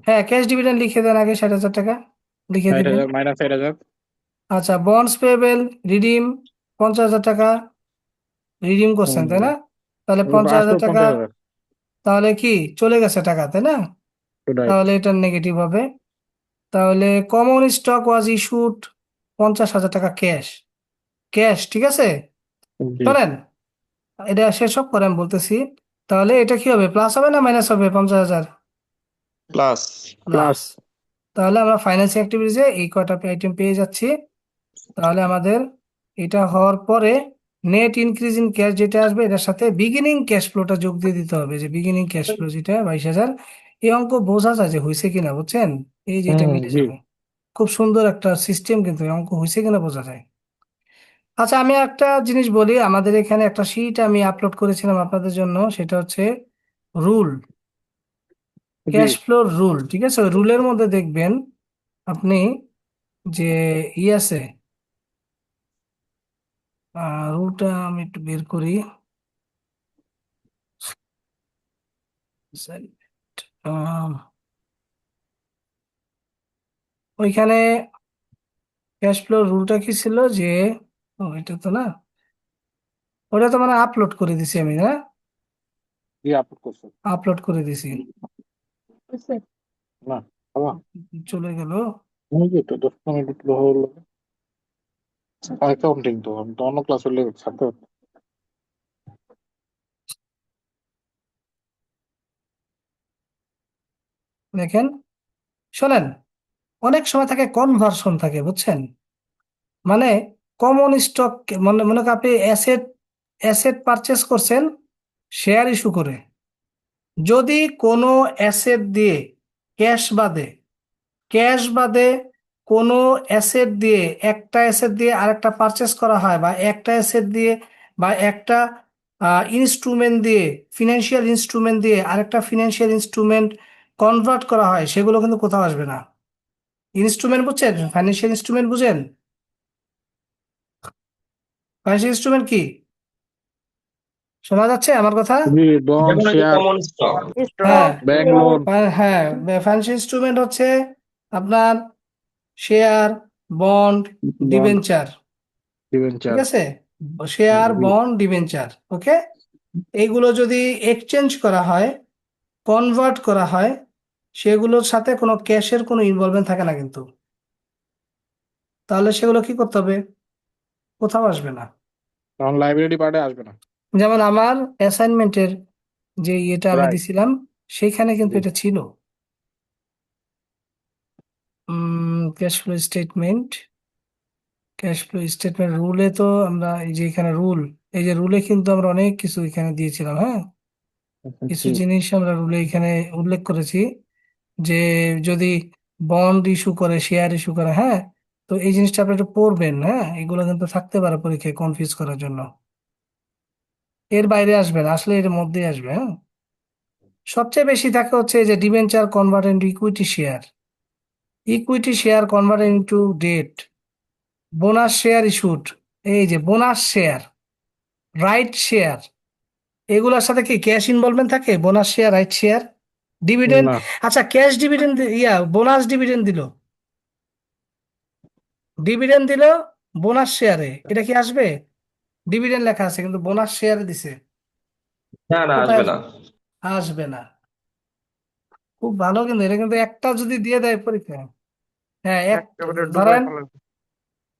হ্যাঁ, ক্যাশ ডিভিডেন্ড লিখে দেন আগে, 60,000 টাকা লিখে দিবেন। 60,000 মাইনাস 60,000। আচ্ছা, বন্ডস পেয়েবল রিডিম 50,000 টাকা রিডিম করছেন, তাই না? তাহলে পঞ্চাশ আসলো হাজার টাকা 50,000। তাহলে কি চলে গেছে টাকা, তাই না? রাইট। তাহলে এটা নেগেটিভ হবে। তাহলে কমন স্টক ওয়াজ ইস্যুড 50,000 টাকা ক্যাশ, ক্যাশ, ঠিক আছে। জি। শোনেন, এটা শেষ হোক পরে আমি বলতেছি। তাহলে এটা কি হবে, প্লাস হবে না মাইনাস হবে? 50,000 প্লাস। প্লাস। তাহলে আমরা ফাইন্যান্সিং অ্যাক্টিভিটিসে এই কয়টা আইটেম পেয়ে যাচ্ছি। তাহলে আমাদের এটা হওয়ার পরে নেট ইনক্রিজ ইন ক্যাশ যেটা আসবে, এটার সাথে বিগিনিং ক্যাশ ফ্লোটা যোগ দিয়ে দিতে হবে, যে বিগিনিং ক্যাশ ফ্লো যেটা 22,000, এই অঙ্ক বোঝা যায় যে হয়েছে কিনা, বুঝছেন? এই যে এটা মিলে জি। যাবে। খুব সুন্দর একটা সিস্টেম, কিন্তু এই অঙ্ক হয়েছে কিনা বোঝা যায়। আচ্ছা, আমি একটা জিনিস বলি, আমাদের এখানে একটা শীট আমি আপলোড করেছিলাম আপনাদের জন্য, সেটা হচ্ছে রুল, জি। ক্যাশ ফ্লোর রুল। ঠিক আছে, ওই রুলের মধ্যে দেখবেন আপনি যে আছে, রুলটা আমি একটু বের করি। আহ, ওইখানে ক্যাশ ফ্লো রুলটা কি ছিল যে, এটা তো না, ওটা তো মানে আপলোড করে দিছি আমি, না? জি, আপলোড করছেন। আপলোড করে দিছি। না, বাবা, চলে গেল। এই যে তো 10 মিনিট হলো। অ্যাকাউন্টিং তো আমি তো অন্য ক্লাস হলে ছাড়তে পারতাম। দেখেন, শোনেন, অনেক সময় থাকে কনভার্সন থাকে, বুঝছেন? মানে কমন স্টক, মনে মনে করেন আপনি অ্যাসেট অ্যাসেট পারচেস করছেন শেয়ার ইস্যু করে। যদি কোনো অ্যাসেট দিয়ে, ক্যাশ বাদে, ক্যাশ বাদে কোনো অ্যাসেট দিয়ে, একটা অ্যাসেট দিয়ে আরেকটা পারচেস করা হয়, বা একটা অ্যাসেট দিয়ে বা একটা ইনস্ট্রুমেন্ট দিয়ে, ফিনান্সিয়াল ইনস্ট্রুমেন্ট দিয়ে আরেকটা ফিনান্সিয়াল ইনস্ট্রুমেন্ট কনভার্ট করা হয়, সেগুলো কিন্তু কোথাও আসবে না। ইনস্ট্রুমেন্ট বুঝছেন? ফাইন্যান্সিয়াল ইনস্ট্রুমেন্ট বুঝেন? ফাইন্যান্সিয়াল ইনস্ট্রুমেন্ট কি, শোনা যাচ্ছে আমার কথা? জি, বন্ড, যেমন এই যে শেয়ার, কমন স্টক। হ্যাঁ, ব্যাংক লোন, হ্যাঁ, ফাইন্যান্সিয়াল ইনস্ট্রুমেন্ট হচ্ছে আপনার শেয়ার, বন্ড, বন্ড, ডিবেঞ্চার। ঠিক ডিবেঞ্চার। আছে, শেয়ার, জি। Bond, debenture. ওকে, এইগুলো যদি এক্সচেঞ্জ করা হয়, কনভার্ট করা হয়, সেগুলোর সাথে কোনো ক্যাশের কোনো ইনভলভমেন্ট থাকে না কিন্তু। তাহলে সেগুলো কি করতে হবে? কোথাও আসবে না। তখন লাইব্রেরি পার্টে আসবে না। যেমন আমার অ্যাসাইনমেন্টের যে ইয়েটা আমি রাইট। দিছিলাম, সেখানে কিন্তু জি। এটা ছিল। Cash flow statement, cash flow statement রুলে তো আমরা এই যে এখানে রুল, এই যে রুলে কিন্তু আমরা অনেক কিছু এখানে দিয়েছিলাম, হ্যাঁ। কিছু জি। জিনিস আমরা রুলে এখানে উল্লেখ করেছি, যে যদি বন্ড ইস্যু করে, শেয়ার ইস্যু করে, হ্যাঁ, তো এই জিনিসটা আপনি একটু পড়বেন, হ্যাঁ। এগুলো কিন্তু থাকতে পারে পরীক্ষায় কনফিউজ করার জন্য। এর বাইরে আসবে না, আসলে এর মধ্যে আসবে, হ্যাঁ। সবচেয়ে বেশি থাকে হচ্ছে এই যে debenture convert into equity share, equity share convert into debt, bonus share issued, এই যে বোনাস শেয়ার, রাইট শেয়ার, এগুলোর সাথে কি ক্যাশ ইনভলভমেন্ট থাকে? Bonus share, right share, dividend. না, আচ্ছা, ক্যাশ ডিভিডেন্ড, বোনাস ডিভিডেন্ড দিল, ডিভিডেন্ড দিল বোনাস শেয়ারে, এটা কি আসবে? ডিভিডেন্ড লেখা আছে কিন্তু বোনাস শেয়ারে দিছে, না, না, কোথায় আসবে না। আসবে? আসবে না। খুব ভালো, কিন্তু এটা কিন্তু একটা যদি দিয়ে দেয় পরীক্ষায়, হ্যাঁ, একেবারে ডুবাই ধরেন ফেলাবে।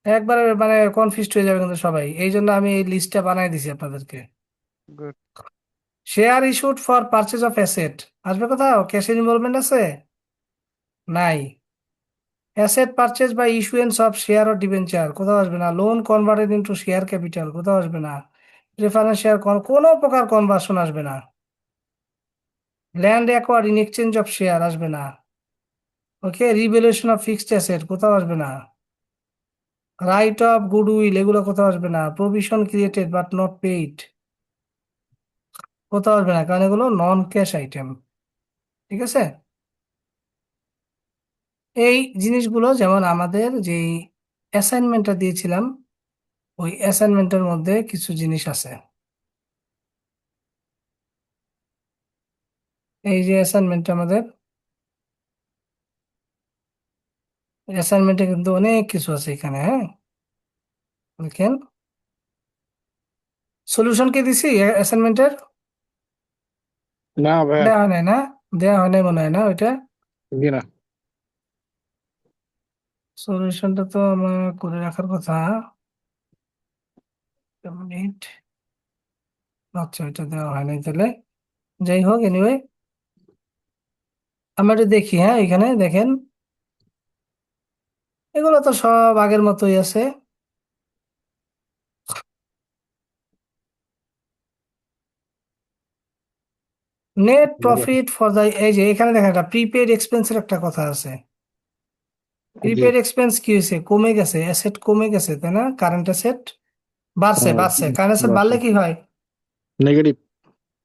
একবারে মানে কনফিউজড হয়ে যাবে কিন্তু সবাই। এই জন্য আমি এই লিস্টটা বানাই দিছি আপনাদেরকে। Good. Share issued for purchase of asset, আসবে কোথাও? ক্যাশের ইনভলভমেন্ট আছে? নাই। Asset purchase by issuance of share or debenture, কোথাও আসবে না। Loan converted into share capital, কোথাও আসবে না। প্রেফারেন্স শেয়ার, কোনো প্রকার কনভার্সন আসবে না। Land acquired in exchange of share, আসবে না। ওকে, রিভ্যালুয়েশন অফ ফিক্সড অ্যাসেট, কোথাও আসবে না। রাইট অফ গুডউইল, এগুলো কোথাও আসবে না। Provision created but not paid, কোথাও আসবে না, কারণ এগুলো নন ক্যাশ আইটেম। ঠিক আছে, এই জিনিসগুলো যেমন আমাদের যেই অ্যাসাইনমেন্টটা দিয়েছিলাম, ওই অ্যাসাইনমেন্টের মধ্যে কিছু জিনিস আছে। এই যে অ্যাসাইনমেন্ট আমাদের, অ্যাসাইনমেন্টে কিন্তু অনেক কিছু আছে এখানে, হ্যাঁ। দেখেন, সলিউশন কি দিছি অ্যাসাইনমেন্টের? না ভাইয়া। দেওয়া হয় নাই না? দেওয়া হয় নাই মনে হয়, না ওইটা? জি না। সলিউশনটা তো আমার করে রাখার কথা। মিনিট, আচ্ছা, ওইটা দেওয়া হয় নাই তাহলে। যাই হোক, এনিওয়ে, আমরা একটু দেখি, হ্যাঁ। এখানে দেখেন, এগুলো তো সব আগের মতোই আছে। নেট প্রফিট ফর দ্য, এই যে এখানে দেখেন একটা প্রিপেড এক্সপেন্সের একটা কথা আছে। জি প্রিপেড এক্সপেন্স কি হয়েছে, কমে গেছে, অ্যাসেট কমে গেছে তাই না, কারেন্ট অ্যাসেট বাড়ছে, কারেন্ট অ্যাসেট বাড়লে কি হয়, নেগেটিভ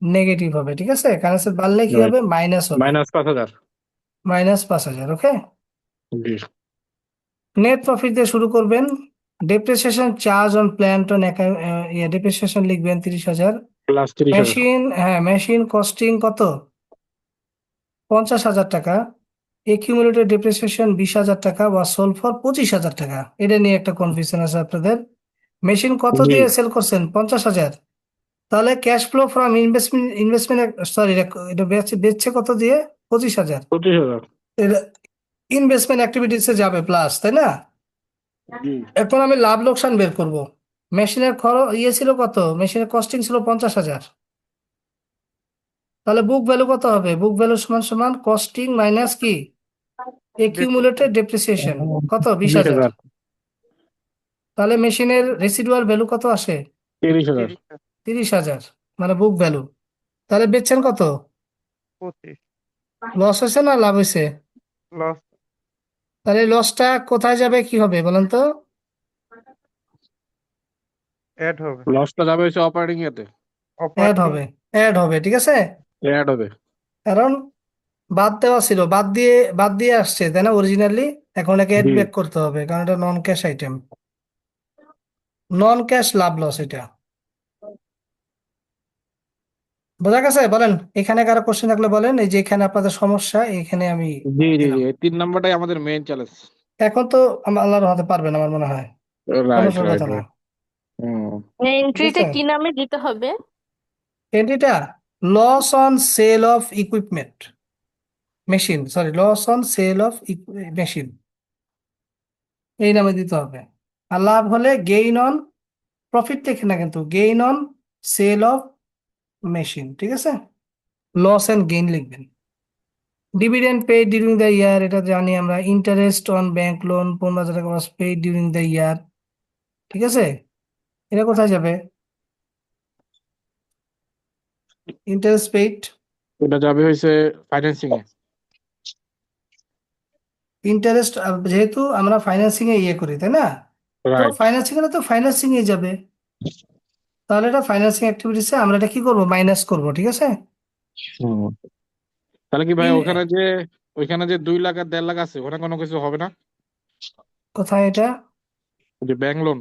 নেগেটিভ হবে, ঠিক আছে, কারেন্ট অ্যাসেট বাড়লে কি রাইট হবে, মাইনাস হবে, -5,000 -5,000, ওকে। জি নেট প্রফিট দিয়ে শুরু করবেন। Depreciation charge on plant on depreciation লিখবেন 30,000। +30,000 মেশিন কস্টিং কত, 50,000 টাকা। একিউমুলেটেড ডেপ্রিসিয়েশন 20,000 টাকা, বা সোল ফর 25,000 টাকা। এটা নিয়ে একটা কনফিউশন আছে আপনাদের। মেশিন কত জি দিয়ে সেল করছেন, 50,000। তাহলে cash flow from investment, sorry, এটা বেচছে বেচছে কত দিয়ে, 25,000। 25,000 এটা ইনভেস্টমেন্ট অ্যাক্টিভিটিসে যাবে প্লাস, তাই না। জি এখন আমি লাভ লোকসান বের করব। মেশিনের খরচ ছিল কত, মেশিনের কস্টিং ছিল 50,000। তাহলে বুক ভ্যালু কত হবে, বুক ভ্যালু সমান সমান কস্টিং মাইনাস কি, একিউমুলেটেড ডেপ্রিসিয়েশন, কত, 20,000। 20,000 তাহলে মেশিনের রেসিডুয়াল ভ্যালু কত আসে, 30,000 30,000, মানে বুক ভ্যালু। তাহলে বেচছেন কত, 25 লস হয়েছে না লাভ হয়েছে, লস তাহলে লসটা কোথায় যাবে, কি হবে বলেন তো, অ্যাড হবে, লসটা যাবে হচ্ছে অপারেটিং এতে, অ্যাড অপারেটিং। হবে, অ্যাড হবে, ঠিক আছে। অ্যাড হবে কারণ বাদ দেওয়া ছিল, বাদ দিয়ে আসছে তাই না অরিজিনালি। এখন একে অ্যাড জি ব্যাক করতে হবে, কারণ এটা নন ক্যাশ আইটেম, নন ক্যাশ লাভ লস এটা। বোঝা গেছে, বলেন এখানে কারো কোশ্চেন থাকলে বলেন, এই যে এখানে আপনাদের সমস্যা, এখানে আমি জি জি জি দিলাম। এই 3 নাম্বারটাই আমাদের মেইন চ্যালেঞ্জ। এখন তো আল্লাহর হাতে পারবেন আমার মনে হয়, রাইট সমস্যার রাইট কথা না, রাইট হুম ঠিক এন্ট্রিটা আছে। কি নামে দিতে হবে? এন্ট্রিটা loss on sale of equipment, machine, sorry, loss on sale of machine, এই নামে দিতে হবে। আর লাভ হলে গেইন অন, প্রফিট দেখে না কিন্তু, gain on sale of machine, ঠিক আছে। লস এন্ড গেইন লিখবেন। Dividend paid during the year, এটা জানি আমরা। ইন্টারেস্ট অন ব্যাংক লোন 15,000 টাকা was paid during the year, ঠিক আছে। এটা কোথায় যাবে, ইন্টারেস্ট পেইড, এটা যাবে হয়েছে ফাইন্যান্সিং এ। ইন্টারেস্ট, যেহেতু আমরা ফাইন্যান্সিং এ ইয়ে করি তাই না, তো রাইট ফাইন্যান্সিং এ তো ফাইন্যান্সিং এ যাবে। তাহলে এটা ফাইন্যান্সিং অ্যাক্টিভিটিসে আমরা এটা কি করব, মাইনাস করব, ঠিক আছে। হুম তাহলে কি ভাই ইন, ওইখানে যে 2 লাখ আর 1.5 লাখ আছে ওখানে কোনো কিছু হবে না? কোথায় এটা, ওই যে ব্যাংক লোন।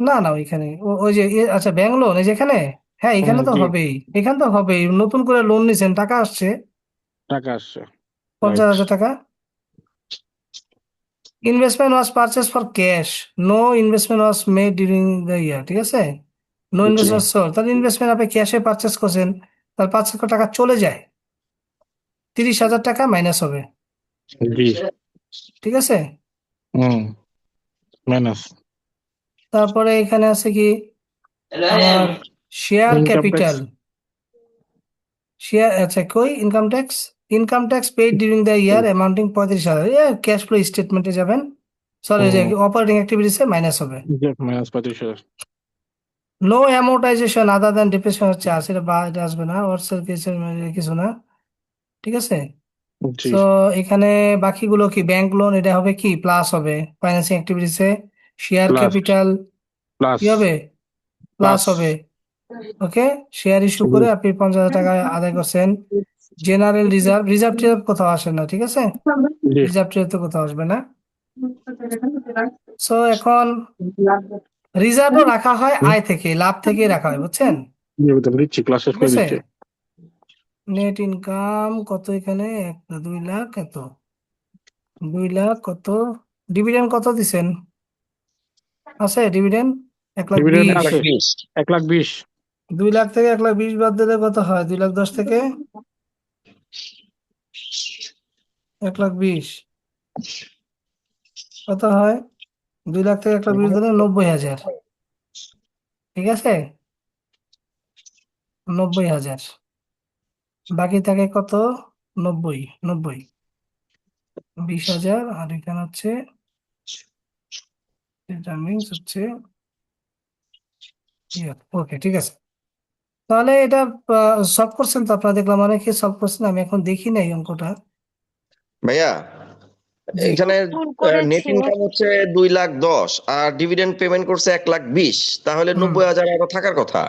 না না ওইখানে ওই যে আচ্ছা, ব্যাংক লোন এই যেখানে, হ্যাঁ এখানে তো জি হবেই, এখানে তো হবেই, নতুন করে লোন নিছেন, টাকা আসছে টাকা আসছে, পঞ্চাশ রাইট হাজার টাকা investment was purchase for cash, no investment was made during the year, ঠিক আছে। নো জি ইনভেস্টমেন্ট সোল, তাহলে ইনভেস্টমেন্ট আপনি ক্যাশে পারচেস করছেন, তাহলে 5 লক্ষ টাকা চলে যায়, 30,000 টাকা মাইনাস হবে, জি ঠিক আছে। হুম মাইনাস তারপরে এখানে আছে কি আমার share income tax. Capital, share, আচ্ছা কই income tax paid during the year amounting 35,000, cash flow স্টেটমেন্টে যাবেন, সরি, যে হুম অপারেটিং অ্যাক্টিভিটিসে মাইনাস হবে। -35,000 no amortisation other than depreciation charge, এটা বা এটা আসবে না, ওয়াটসেল কিছু না, ঠিক আছে। জি তো এখানে বাকিগুলো কি, ব্যাংক লোন এটা হবে কি, প্লাস হবে, ফাইন্যান্সিং অ্যাক্টিভিটিসে শেয়ার প্লাস ক্যাপিটাল প্লাস কি হবে, প্লাস প্লাস হবে, ওকে। শেয়ার ইস্যু করে আপনি 50,000 টাকা আদায় করছেন। জেনারেল রিজার্ভ টিজার্ভ কোথাও আসে না, ঠিক আছে, জি রিজার্ভ টিজার্ভ তো কোথাও আসবে না। সো এখন রিজার্ভও রাখা হয় আয় থেকে, লাভ থেকে রাখা হয়, বুঝছেন, দিচ্ছি ক্লাস শেষ ঠিক করে আছে। দিচ্ছি। নেট ইনকাম কত এখানে, 2 লাখ, এত 2 লাখ কত, ডিভিডেন্ড কত দিছেন, আছে ডিভিডেন্ড, এক লাখ ডিভিডেন্ড বিশ আছে 1,20,000 2 লাখ থেকে 1,20,000 বাদ দিলে কত হয়, 2,10,000 থেকে 1,20,000 কত হয়, 2 লাখ থেকে 1,20,000 দিলে 90,000, ঠিক আছে, 90,000, বাকি থাকে কত, 90, 20,000, আর এখানে হচ্ছে, এটা মিন্স হচ্ছে, ওকে ঠিক আছে। তাহলে এটা সলভ করছেন তো আপনারা, দেখলাম অনেকে সলভ করছেন, আমি এখন দেখি নাই অঙ্কটা। ভাইয়া জি। এখানে ভুল নেট করেছি। ইনকাম হচ্ছে 2,10,000 আর ডিভিডেন্ড পেমেন্ট করছে 1,20,000, তাহলে হুম 90,000 আরো থাকার কথা।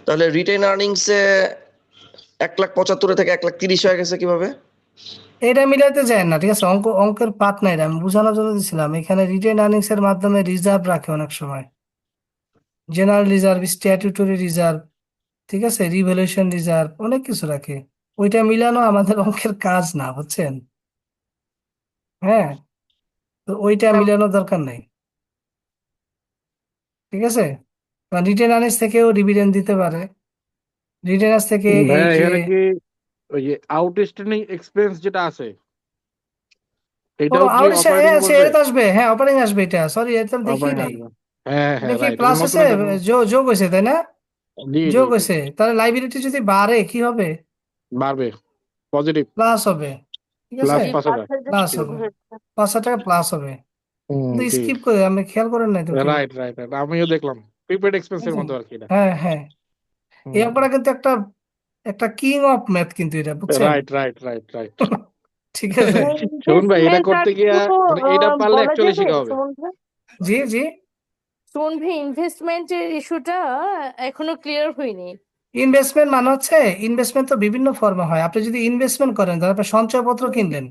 তাহলে রিটেন আর্নিংস এ 1,75,000 থেকে 1,30,000 হয়ে গেছে কিভাবে? এটা মিলাইতে যায় না, ঠিক আছে, অঙ্কের পার্ট নাই, এটা আমি বোঝানোর জন্য দিছিলাম। এখানে রিটেন আর্নিংস এর মাধ্যমে রিজার্ভ রাখে অনেক সময়, জেনারেল রিজার্ভ, স্ট্যাটিউটরি রিজার্ভ, ঠিক আছে, রিভ্যালুয়েশন রিজার্ভ, অনেক কিছু রাখে। ওইটা মিলানো আমাদের অঙ্কের কাজ না, বুঝছেন? হ্যাঁ, তো ওইটা মিলানোর দরকার নাই, ঠিক আছে। রিটেন আর্নিংস থেকেও ডিভিডেন্ড দিতে পারে, রিটেন আর্নিংস থেকে এই ভাইয়া যে এখানে কি ওই যে আউটস্ট্যান্ডিং এক্সপেন্স যেটা আছে ও এটাও কি আউট, অপারেটিং হ্যাঁ বসবে? এটা আসবে, হ্যাঁ অপারিং আসবে, এটা সরি এটা আমি দেখি অপারেটিং নাই। আসবে। হ্যাঁ এটা হ্যাঁ কি রাইট, এটা প্লাস নতুন আছে, একটা যোগ হয়েছে তাই না? জি জি যোগ জি হয়েছে, তাহলে লাইবিলিটি যদি বাড়ে কি হবে? বাড়বে, পজিটিভ, প্লাস হবে, ঠিক আছে, প্লাস জি, 5,000। 5,000 প্লাস যোগ হবে, হয়েছে। 5,000 টাকা প্লাস হবে। কিন্তু জি স্কিপ করে আমি খেয়াল করেন নাই তো কি রাইট রাইট রাইট, আমিও দেখলাম প্রিপেড এক্সপেন্সের বুঝছেন? মতো আর কি এটা। হ্যাঁ হ্যাঁ, এই অঙ্কটা কিন্তু একটা একটা কিং অফ ম্যাথ কিন্তু এটা, বুঝছেন? Right right right right. ঠিক আছে। শুনুন ভাই, এটা ইনভেস্টমেন্ট আর করতে গিয়া একটু মানে এটা পারলে বলা অ্যাকচুয়ালি যাবে শেখা হবে। সুমন ভাই? জি জি, সুমন ভাই, ইনভেস্টমেন্টের ইস্যুটা এখনো ক্লিয়ার হয়নি। ইনভেস্টমেন্ট মানে হচ্ছে, ইনভেস্টমেন্ট তো বিভিন্ন ফর্মে হয়। আপনি যদি ইনভেস্টমেন্ট করেন, ধরেন আপনি সঞ্চয়পত্র কিনলেন,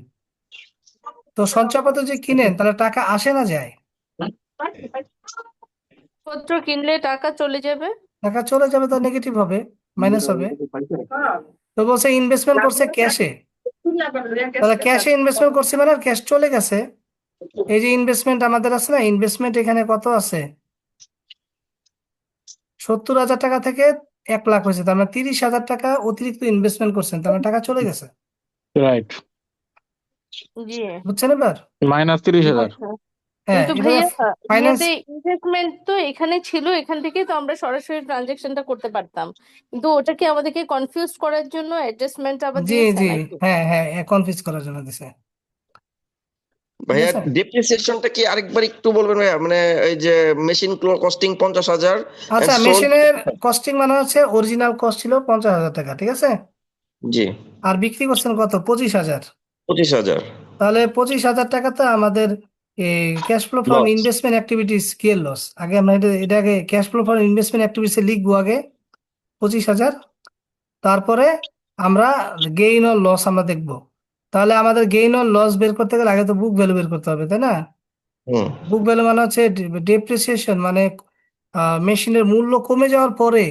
তো সঞ্চয়পত্র যে কিনেন তাহলে টাকা আসে না যায়? পত্র কিনলে টাকা চলে যাবে। টাকা চলে যাবে, তো নেগেটিভ হবে, মাইনাস হবে। তো বলছে ইনভেস্টমেন্ট করছে ক্যাশে, তাহলে ক্যাশে ইনভেস্টমেন্ট করছে মানে ক্যাশ চলে গেছে। এই যে ইনভেস্টমেন্ট আমাদের আছে না, ইনভেস্টমেন্ট এখানে কত আছে, 70,000 টাকা থেকে 1,00,000 হয়েছে, তার মানে 30,000 টাকা অতিরিক্ত ইনভেস্টমেন্ট করছেন, তার মানে টাকা চলে গেছে, রাইট, জি। বুঝছেন এবার? -30,000। আচ্ছা, হ্যাঁ, কিন্তু এটা ভাইয়া ফাইন্যান্স, ইয়াতে ইনভেস্টমেন্ট তো এখানে ছিল, এখান থেকে তো আমরা সরাসরি ট্রানজেকশনটা করতে পারতাম, কিন্তু ওটাকে আমাদেরকে কনফিউজ করার জন্য অ্যাডজাস্টমেন্ট আবার জি দিয়েছে জি, নাকি? হ্যাঁ হ্যাঁ, কনফিউজ করার জন্য দিছে, ঠিক ভাইয়া আছে। ডেপ্রিসিয়েশনটা কি আরেকবার একটু বলবেন ভাইয়া? মানে এই যে মেশিন কস্টিং 50,000 আচ্ছা, এন্ড সোল্ড। মেশিনের কস্টিং মানে হচ্ছে অরিজিনাল কস্ট ছিল 50,000 টাকা, ঠিক আছে, জি, আর বিক্রি করছেন কত, 25,000। 25,000 তাহলে 25,000 টাকাতে আমাদের cash flow from loss. Investment activities কি এর লস, আগে আমরা এটাকে cash flow from investment activities লিখবো আগে 25,000। তারপরে আমরা গেইন অর লস আমরা দেখবো। তাহলে আমাদের গেইন অর লস বের করতে গেলে আগে তো বুক ভ্যালু বের করতে হবে, তাই না? হুম বুক ভ্যালু মানে হচ্ছে ডেপ্রিসিয়েশন, মানে মেশিনের মূল্য কমে যাওয়ার পরে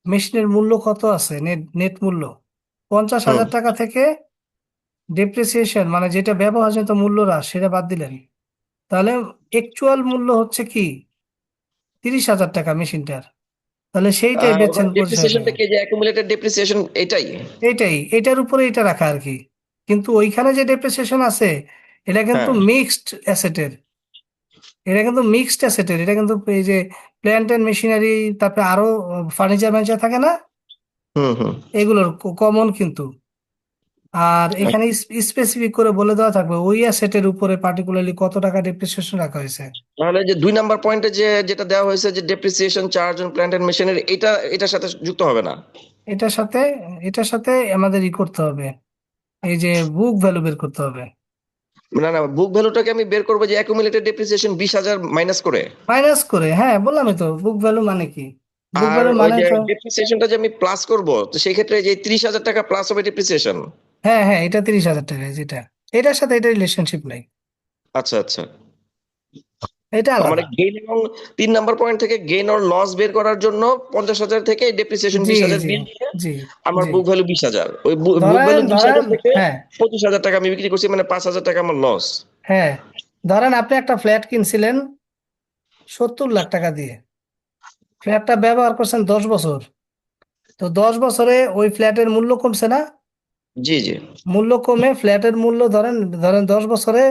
মেশিনের মূল্য কত আছে, নেট নেট মূল্য। পঞ্চাশ হুম। হাজার টাকা থেকে ডেপ্রিসিয়েশন মানে যেটা ব্যবহারজনিত মূল্য হ্রাস সেটা বাদ দিলেন, তাহলে অ্যাকচুয়াল মূল্য হচ্ছে কি, 30,000 টাকা মেশিনটার, তাহলে সেইটাই আর বেচছেন ওখানে 25,000 ডেপ্রিসিয়েশনটা টাকা। কি, যে অ্যাকুমুলেটেড ডেপ্রিসিয়েশন এটাই? এইটাই, এটার উপরে এটা রাখা আর কি। কিন্তু ওইখানে যে ডেপ্রিসিয়েশন আছে এটা কিন্তু হ্যাঁ। মিক্সড অ্যাসেটের, এটা কিন্তু এই যে প্ল্যান্ট এন্ড মেশিনারি, তারপরে আরো ফার্নিচার ম্যানেজার থাকে না, হুম হুম। এগুলোর কমন কিন্তু। আর এখানে স্পেসিফিক করে বলে দেওয়া থাকবে ওই অ্যাসেটের উপরে পার্টিকুলারলি কত টাকা ডেপ্রিসিয়েশন রাখা হয়েছে। তাহলে যে 2 নাম্বার পয়েন্টে যে যেটা দেওয়া হয়েছে যে depreciation charge on plant and machinery, এটা এটার সাথে যুক্ত হবে না? এটার সাথে এটার সাথে আমাদের করতে হবে, এই যে বুক ভ্যালু বের করতে হবে, না না, বুক ভ্যালুটাকে আমি বের করবো যে অ্যাকুমুলেটেড ডেপ্রিসিয়েশন 20,000 মাইনাস করে। মাইনাস করে, হ্যাঁ বললামই তো বুক ভ্যালু মানে কি, বুক আর ভ্যালু ওই মানে যে তো, ডেপ্রিসিয়েশনটা যে আমি প্লাস করব, তো সেই ক্ষেত্রে যে 30,000 টাকা প্লাস হবে ডেপ্রিসিয়েশন। হ্যাঁ হ্যাঁ, এটা 30,000 টাকা, যেটা এটার সাথে এটা রিলেশনশিপ নাই, আচ্ছা আচ্ছা। এটা মানে আলাদা। গেইন এবং 3 নাম্বার পয়েন্ট থেকে গেইন অর লস বের করার জন্য 50,000 থেকে ডেপ্রিসিয়েশন জি 20,000 জি বিল দিয়ে জি আমার জি, বুক ভ্যালু 20,000, ওই বুক ধরেন ভ্যালু ধরেন 20,000 থেকে হ্যাঁ 25,000 টাকা আমি বিক্রি করছি, মানে 5,000 টাকা আমার লস। হ্যাঁ, ধরেন আপনি একটা ফ্ল্যাট কিনছিলেন 70 লাখ টাকা দিয়ে, ফ্ল্যাটটা ব্যবহার করছেন 10 বছর, তো 10 বছরে ওই ফ্ল্যাটের মূল্য কমছে না, জি জি। মূল্য কমে ফ্ল্যাটের মূল্য ধরেন ধরেন 10 বছরে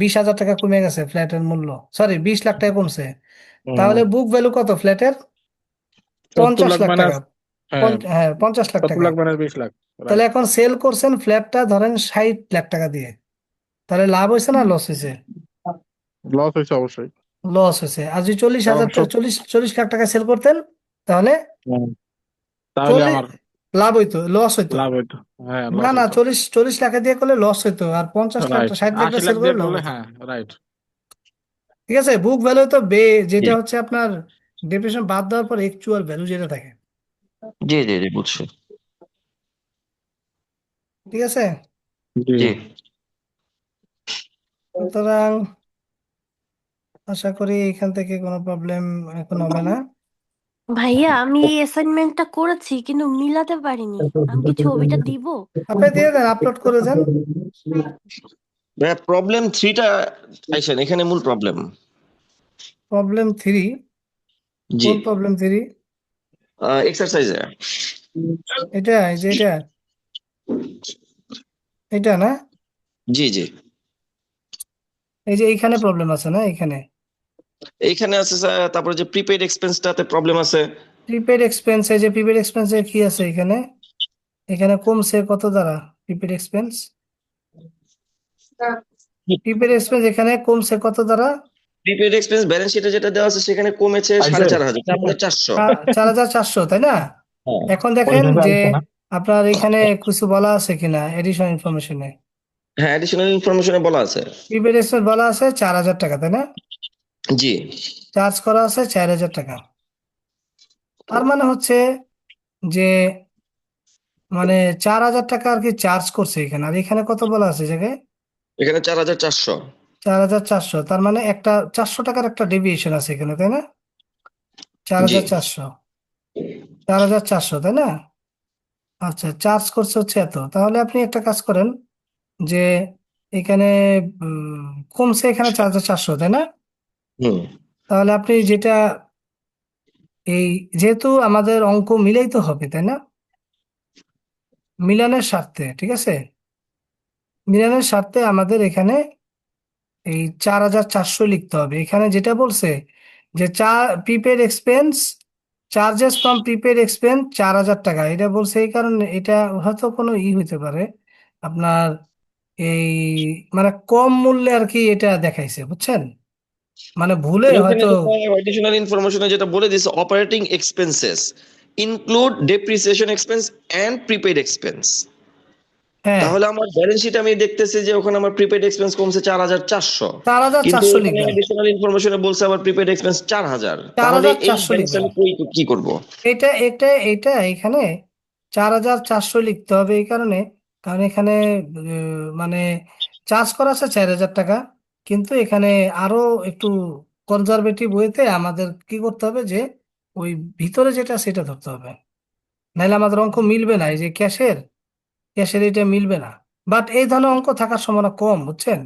20,000 টাকা কমে গেছে ফ্ল্যাটের মূল্য, সরি 20 লাখ টাকা কমছে, তাহলে বুক ভ্যালু কত ফ্ল্যাটের, 70 পঞ্চাশ লাখ লাখ মাইনাস, টাকা হ্যাঁ হ্যাঁ 50 লাখ 70 টাকা লাখ মাইনাস 20 লাখ। তাহলে রাইট, এখন সেল করছেন ফ্ল্যাটটা ধরেন 60 লাখ টাকা দিয়ে, তাহলে লাভ হয়েছে না লস হয়েছে? লস হয়েছে অবশ্যই। লস হয়েছে। আর যদি চল্লিশ কারণ হাজার টাকা 40 লাখ টাকা সেল করতেন তাহলে তাহলে 40 আমার লাভ হইতো, লস হইতো। লাভ হইতো। হ্যাঁ, না লস না, হইতো। 40 লাখে দিয়ে করলে লস হইতো, আর 50 লাখ, রাইট, 60 লাখ 80 লাখ সেল করে দিয়ে লাভ করলে হইতো। হ্যাঁ, রাইট। ঠিক আছে, বুক ভ্যালু তো জি যেটা হচ্ছে আপনার ডেপ্রিসিয়েশন বাদ দেওয়ার পর অ্যাকচুয়াল ভ্যালু যেটা থাকে। জি জি জি বুঝছি। ঠিক আছে, জি জি সুতরাং আশা করি এখান থেকে কোনো প্রবলেম এখন হবে না। ভাইয়া আমি এই অ্যাসাইনমেন্টটা করেছি কিন্তু মিলাতে পারিনি। আমি কি ছবিটা দিব? আপনি দিয়ে দেন, আপলোড করে দেন। ভাইয়া, প্রবলেম 3টা আইসেন, এখানে মূল প্রবলেম। প্রবলেম 3? জি, কোন প্রবলেম 3? এক্সারসাইজে। এটা, এই যে এটা না, জি জি, এই যে এইখানে প্রবলেম আছে না, এখানে এইখানে আছে স্যার, তারপরে যে প্রিপেইড এক্সপেন্সটাতে প্রবলেম আছে। প্রিপেড এক্সপেন্স, এই যে প্রিপেড এক্সপেন্সে কি আছে এখানে, এখানে কমছে কত দ্বারা প্রিপেড এক্সপেন্স? প্রিপেড এক্সপেন্স এখানে কমছে কত দ্বারা? প্রিপেইড এক্সপেন্স ব্যালেন্স শিটে যেটা দেওয়া আছে সেখানে কমেছে 4,500, 4,400। 4,400, তাই না? হ্যাঁ এখন দেখেন যে আপনার এখানে কিছু বলা আছে কিনা এডিশনাল ইনফরমেশনে। হ্যাঁ, অ্যাডিশনাল ইনফরমেশনে বলা আছে। প্রিপেড এক্সপেন্স বলা আছে 4,000 টাকা, তাই না? জি চার্জ করা আছে 4,000 টাকা। তার মানে হচ্ছে যে, মানে 4,000 টাকা আর কি চার্জ করছে এখানে, আর এখানে কত বলা আছে জায়গায়? এখানে 4,400। 4,400, তার মানে একটা 400 টাকার একটা ডেভিয়েশন আছে এখানে, তাই না? চার জি হাজার চারশো 4,400, তাই না? আচ্ছা, চার্জ করছে হচ্ছে এত, তাহলে আপনি একটা কাজ করেন যে এখানে উম, কমছে এখানে 4,400, তাই না? হুম। তাহলে আপনি যেটা, এই যেহেতু আমাদের অঙ্ক মিলাইতে হবে, তাই না? মিলানের স্বার্থে, ঠিক আছে, মিলানের স্বার্থে আমাদের এখানে এই 4,400 লিখতে হবে। এখানে যেটা বলছে যে prepaid expense, charges from prepaid expense 4,000 টাকা, এটা বলছে এই কারণে। এটা হয়তো কোনো হইতে পারে আপনার, এই মানে কম মূল্যে আর কি এটা দেখাইছে, বুঝছেন, মানে ভুলে মানে ওখানে হয়তো। যেটা অ্যাডিশনাল ইনফরমেশনে যেটা বলে দিছে, operating expenses include depreciation expense and prepaid expense. হ্যাঁ, তাহলে আমার ব্যালেন্স শিট আমি দেখতেছি যে ওখানে আমার প্রিপেইড এক্সপেন্স কমছে 4,400, চার হাজার কিন্তু চারশো এখানে লিখবেন। অ্যাডিশনাল ইনফরমেশনে বলছে আবার প্রিপেইড এক্সপেন্স 4,000। চার তাহলে হাজার এই চারশো ব্যালেন্স লিখবেন। আমি কি করব? এটা এটা এটা এখানে 4,400 লিখতে হবে এই কারণে, কারণ এখানে মানে চার্জ করা আছে 4,000 টাকা, কিন্তু এখানে আরো একটু কনজারভেটিভ ওয়েতে আমাদের কি করতে হবে যে ওই ভিতরে যেটা সেটা ধরতে হবে, নাহলে আমাদের অঙ্ক মিলবে না। এই যে ক্যাশের এটা মিলবে না। বাট এই ধরনের অঙ্ক থাকার সম্ভাবনা কম, বুঝছেন,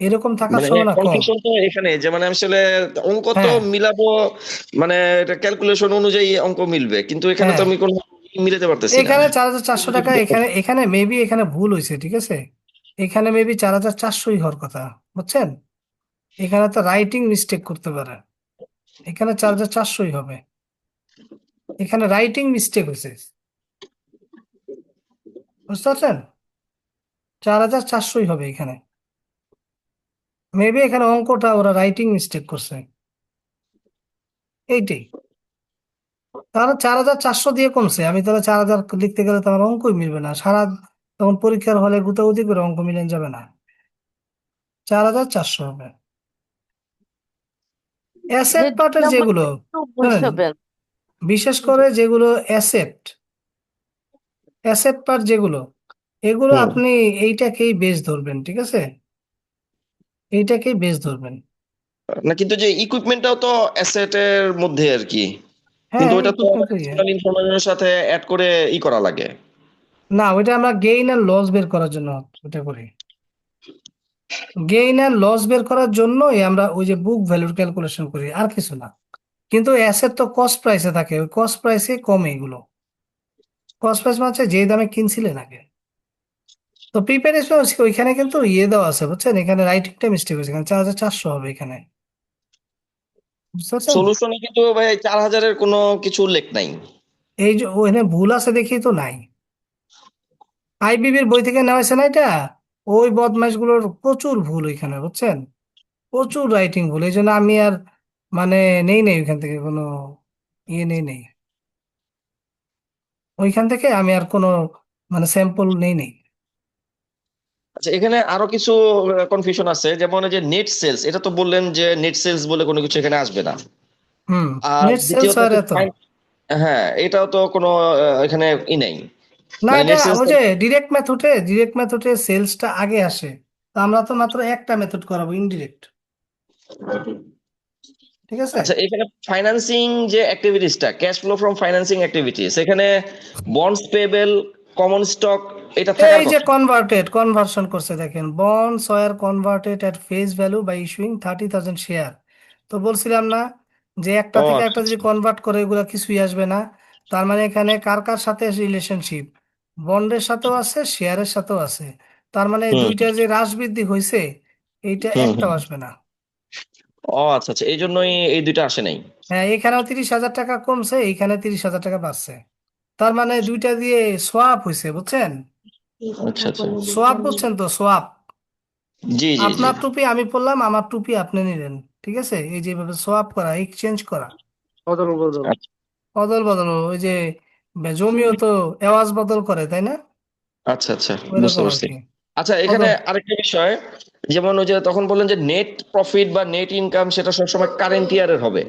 এরকম থাকার মানে সম্ভাবনা কম। কনফিউশন তো এখানে যে মানে আমি আসলে অঙ্ক তো হ্যাঁ, মিলাবো, মানে এটা ক্যালকুলেশন অনুযায়ী অঙ্ক মিলবে, কিন্তু এখানে তো হ্যাঁ, আমি কোনো মিলাতে পারতেছি না। এখানে 4,400 টাকা, এখানে এখানে মেবি এখানে ভুল হয়েছে, ঠিক আছে, এখানে মেবি 4,400ই হওয়ার কথা, বুঝছেন, এখানে তো রাইটিং মিস্টেক করতে পারে, এখানে 4,400ই হবে, এখানে রাইটিং মিস্টেক হয়েছে, বুঝতে পারছেন, 4,400ই হবে এখানে, মেবি এখানে অঙ্কটা ওরা রাইটিং মিস্টেক করছে, এইটাই। তাহলে 4,400 দিয়ে কমছে, আমি তাহলে 4,000 লিখতে গেলে তো আমার অঙ্কই মিলবে না সারা, তখন পরীক্ষার হলে গুতাগুতি করে অঙ্ক মিলেন যাবে না, 4,400 হবে। অ্যাসেট পার্টের যেগুলো, আমাকে একটু শোনেন, বুঝাবেন। বিশেষ করে যেগুলো অ্যাসেট, অ্যাসেট পার্ট যেগুলো, এগুলো হুম। আপনি এইটাকেই বেস ধরবেন, ঠিক আছে, এইটাকেই বেস ধরবেন। না, কিন্তু যে ইকুইপমেন্টটাও তো অ্যাসেটের মধ্যে আর কি, হ্যাঁ, কিন্তু ওটা তো ইকুইপমেন্ট। অ্যাডিশনাল ইনফরমেশনের সাথে অ্যাড করে করা লাগে। না, ওইটা আমরা গেইন আর লস বের করার জন্য ওটা করি। গেইন আর লস বের করার জন্যই আমরা ওই যে বুক ভ্যালুর ক্যালকুলেশন করি, আর কিছু না। কিন্তু অ্যাসেট তো কস্ট প্রাইসে থাকে, ওই কস্ট প্রাইসে কমে এগুলো। কস্ট প্রাইস মানে হচ্ছে যে দামে কিনছিলেন আগে। তো প্রিপেড ওইখানে কিন্তু দেওয়া আছে, বুঝছেন, এখানে রাইটিংটা মিস্টেক হয়েছে, এখানে 4,400 হবে এখানে, বুঝতে পারছেন। সলিউশনে কিন্তু ভাই 4,000-এর কোনো কিছু উল্লেখ নাই। এই যে ওখানে ভুল আছে দেখেই তো নাই, আইবিবির বই থেকে নেওয়া হয়েছে না এটা। ওই বদমাইশগুলোর প্রচুর ভুল ওইখানে, বুঝছেন, প্রচুর রাইটিং ভুল, এই জন্য আমি আর মানে নেই নেই ওইখান থেকে কোনো নেই নেই। ওইখান থেকে আমি আর কোনো মানে স্যাম্পল নেই। আচ্ছা, এখানে আরো কিছু কনফিউশন আছে, যেমন এই যে নেট সেলস, এটা তো বললেন যে নেট সেলস বলে কোনো কিছু এখানে আসবে না। হুম। আর নেট সেলস দ্বিতীয়ত হয় হচ্ছে তো। হ্যাঁ, এটাও তো কোনো এখানে নাই, না, মানে এটা নেট সেলস। ওই যে ডিরেক্ট মেথডে সেলসটা আগে আসে। তো আমরা তো মাত্র একটা মেথড করাবো, ইনডিরেক্ট। ঠিক আছে। আচ্ছা, এখানে ফাইন্যান্সিং যে অ্যাক্টিভিটিসটা, cash flow from financing activities, এখানে বন্ডস পেয়েবল, কমন স্টক, এটা থাকার এই যে কথা। কনভার্সন করছে দেখেন, bonds were converted at face value by issuing 30,000 share. তো বলছিলাম না যে একটা ও থেকে আচ্ছা একটা আচ্ছা। যদি কনভার্ট করে এগুলা কিছুই আসবে না। তার মানে এখানে কার কার সাথে রিলেশনশিপ, বন্ডের সাথেও আছে, শেয়ারের সাথেও আছে। তার মানে হুম দুইটা যে হ্রাস বৃদ্ধি হয়েছে, এইটা হুম হুম। একটাও আসবে না। ও আচ্ছা আচ্ছা, এই জন্যই এই দুইটা আসে নাই। হ্যাঁ, এখানেও 30,000 টাকা কমছে, এইখানে 30,000 টাকা বাড়ছে। তার মানে দুইটা দিয়ে সোয়াপ হয়েছে, বুঝছেন? আচ্ছা আচ্ছা। সোয়াপ বুঝছেন তো, সোয়াপ। জি জি জি। আপনার টুপি আমি পরলাম, আমার টুপি আপনি নিলেন। ঠিক আছে, এই যেভাবে সোয়াপ করা, এক্সচেঞ্জ করা, বদল বদল। আচ্ছা বদল বদল। ওই যে জমিও তো এওয়াজ বদল করে, তাই না? আচ্ছা আচ্ছা, বুঝতে ওইরকম আর পারছি। কি। আচ্ছা, এখানে বদল। আরেকটা বিষয়, যেমন ওই যে তখন বললেন যে নেট প্রফিট বা নেট ইনকাম সেটা সবসময় কারেন্ট ইয়ারের হবে।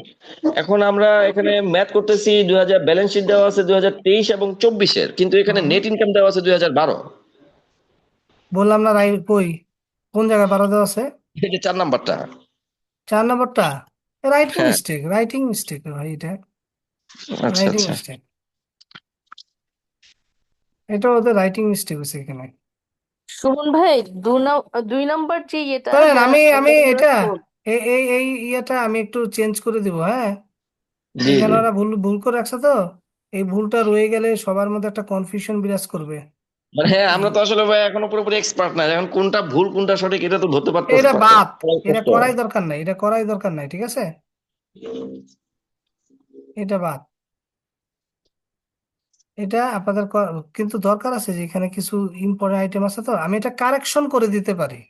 এখন আমরা এখানে ম্যাথ করতেছি 2000, ব্যালেন্স শিট দেওয়া আছে 2023 এবং 24-এর, কিন্তু এখানে হুম। নেট ইনকাম দেওয়া আছে 2012। বললাম না, কই কোন জায়গায় বারো দেওয়া আছে? এই যে 4 নাম্বারটা। 4 নম্বরটা রাইটিং হ্যাঁ। মিস্টেক, ভাই, এটা আচ্ছা রাইটিং আচ্ছা। মিস্টেক। এটা ওদের রাইটিং মিস্টেক হয়েছে এখানে। সুমন ভাই, 2 নম্বর যে ইয়েটা শোনেন, হ্যাঁ, আমি আমি ওটা আমরা এটা করব। এই ইয়েটা আমি একটু চেঞ্জ করে দিব, হ্যাঁ। জি এখানে জি। ওরা ভুল ভুল করে রাখছে তো। এই ভুলটা রয়ে গেলে সবার মধ্যে একটা কনফিউশন বিরাজ করবে। মানে হ্যাঁ, এই আমরা তো আসলে ভাই এখনো পুরোপুরি এক্সপার্ট না, এখন কোনটা ভুল কোনটা সঠিক এটা তো ধরতে পারতেছি এটা বাদ, এটা কষ্ট। করাই দরকার নাই, ঠিক আছে। এটা বাদ। এটা আপনাদের কিন্তু দরকার আছে যে এখানে কিছু ইম্পর্টেন্ট আইটেম আছে, তো আমি এটা কারেকশন করে দিতে পারি।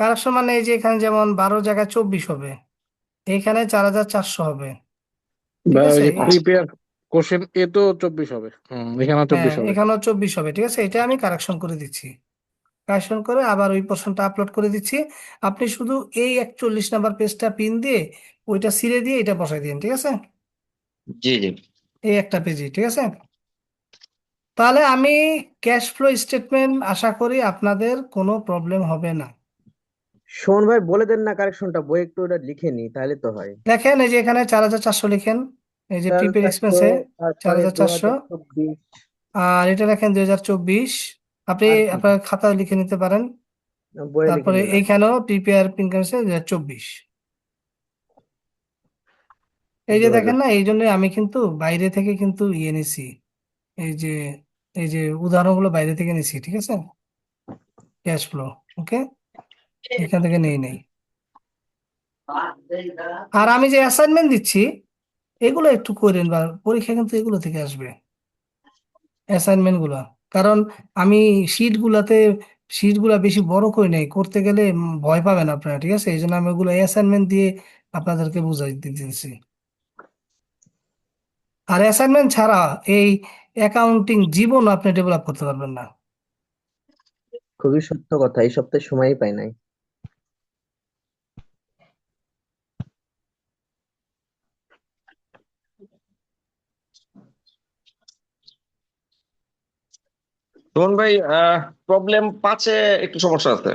কারেকশন মানে এই যে এখানে যেমন 12 জায়গায় 24 হবে, এইখানে 4,400 হবে। বা ঠিক ওই আছে। যে প্রিপেয়ার কোশ্চেন এ তো 24 হবে, এখানেও হ্যাঁ, 24 হবে। এখানেও 24 হবে, ঠিক আছে। এটা আমি কারেকশন করে দিচ্ছি। কারেকশন করে আবার ওই পোর্শনটা আপলোড করে দিচ্ছি। আপনি শুধু এই 41 নম্বর পেজটা পিন দিয়ে ওইটা ছিঁড়ে দিয়ে এটা বসাই দিন, ঠিক আছে। জি জি। এই একটা পেজে, ঠিক আছে। তাহলে আমি ক্যাশ ফ্লো স্টেটমেন্ট আশা করি আপনাদের কোনো প্রবলেম হবে না। শোন ভাই, বলে দেন না কারেকশনটা, বই একটু ওটা লিখে নি তাহলে তো হয়। দেখেন, এই যে এখানে 4,400 লিখেন, এই যে চার প্রিপেড চারশো, এক্সপেন্সে চার তারপরে হাজার দু চারশো হাজার চব্বিশ আর এটা লেখেন 2024। আপনি আর কি আপনার খাতায় লিখে নিতে পারেন। বইয়ে লিখে তারপরে নিলাম। এইখানেও প্রিপেয়ার ইনকাম 2024। এই যে দু হাজার দেখেন না, এই জন্য আমি কিন্তু বাইরে থেকে কিন্তু ইয়ে নিছি। এই যে এই যে উদাহরণগুলো বাইরে থেকে নিছি, ঠিক আছে। ক্যাশ ফ্লো, ওকে, এখান থেকে নেই। আর আমি যে অ্যাসাইনমেন্ট দিচ্ছি, এগুলো একটু করেন, বা পরীক্ষা কিন্তু এগুলো থেকে আসবে, অ্যাসাইনমেন্ট গুলা। কারণ আমি শিট গুলা বেশি বড় করে নেই, করতে গেলে ভয় পাবেন আপনারা, ঠিক আছে। এই জন্য আমি ওগুলো অ্যাসাইনমেন্ট দিয়ে আপনাদেরকে বুঝাই দিতেছি। আর অ্যাসাইনমেন্ট ছাড়া এই অ্যাকাউন্টিং জীবন আপনি ডেভেলপ করতে পারবেন না। খুবই সত্য কথা, এই সপ্তাহে সময়ই পাই নাই। রোহন ভাই, প্রবলেম 5-এ একটু সমস্যা আছে।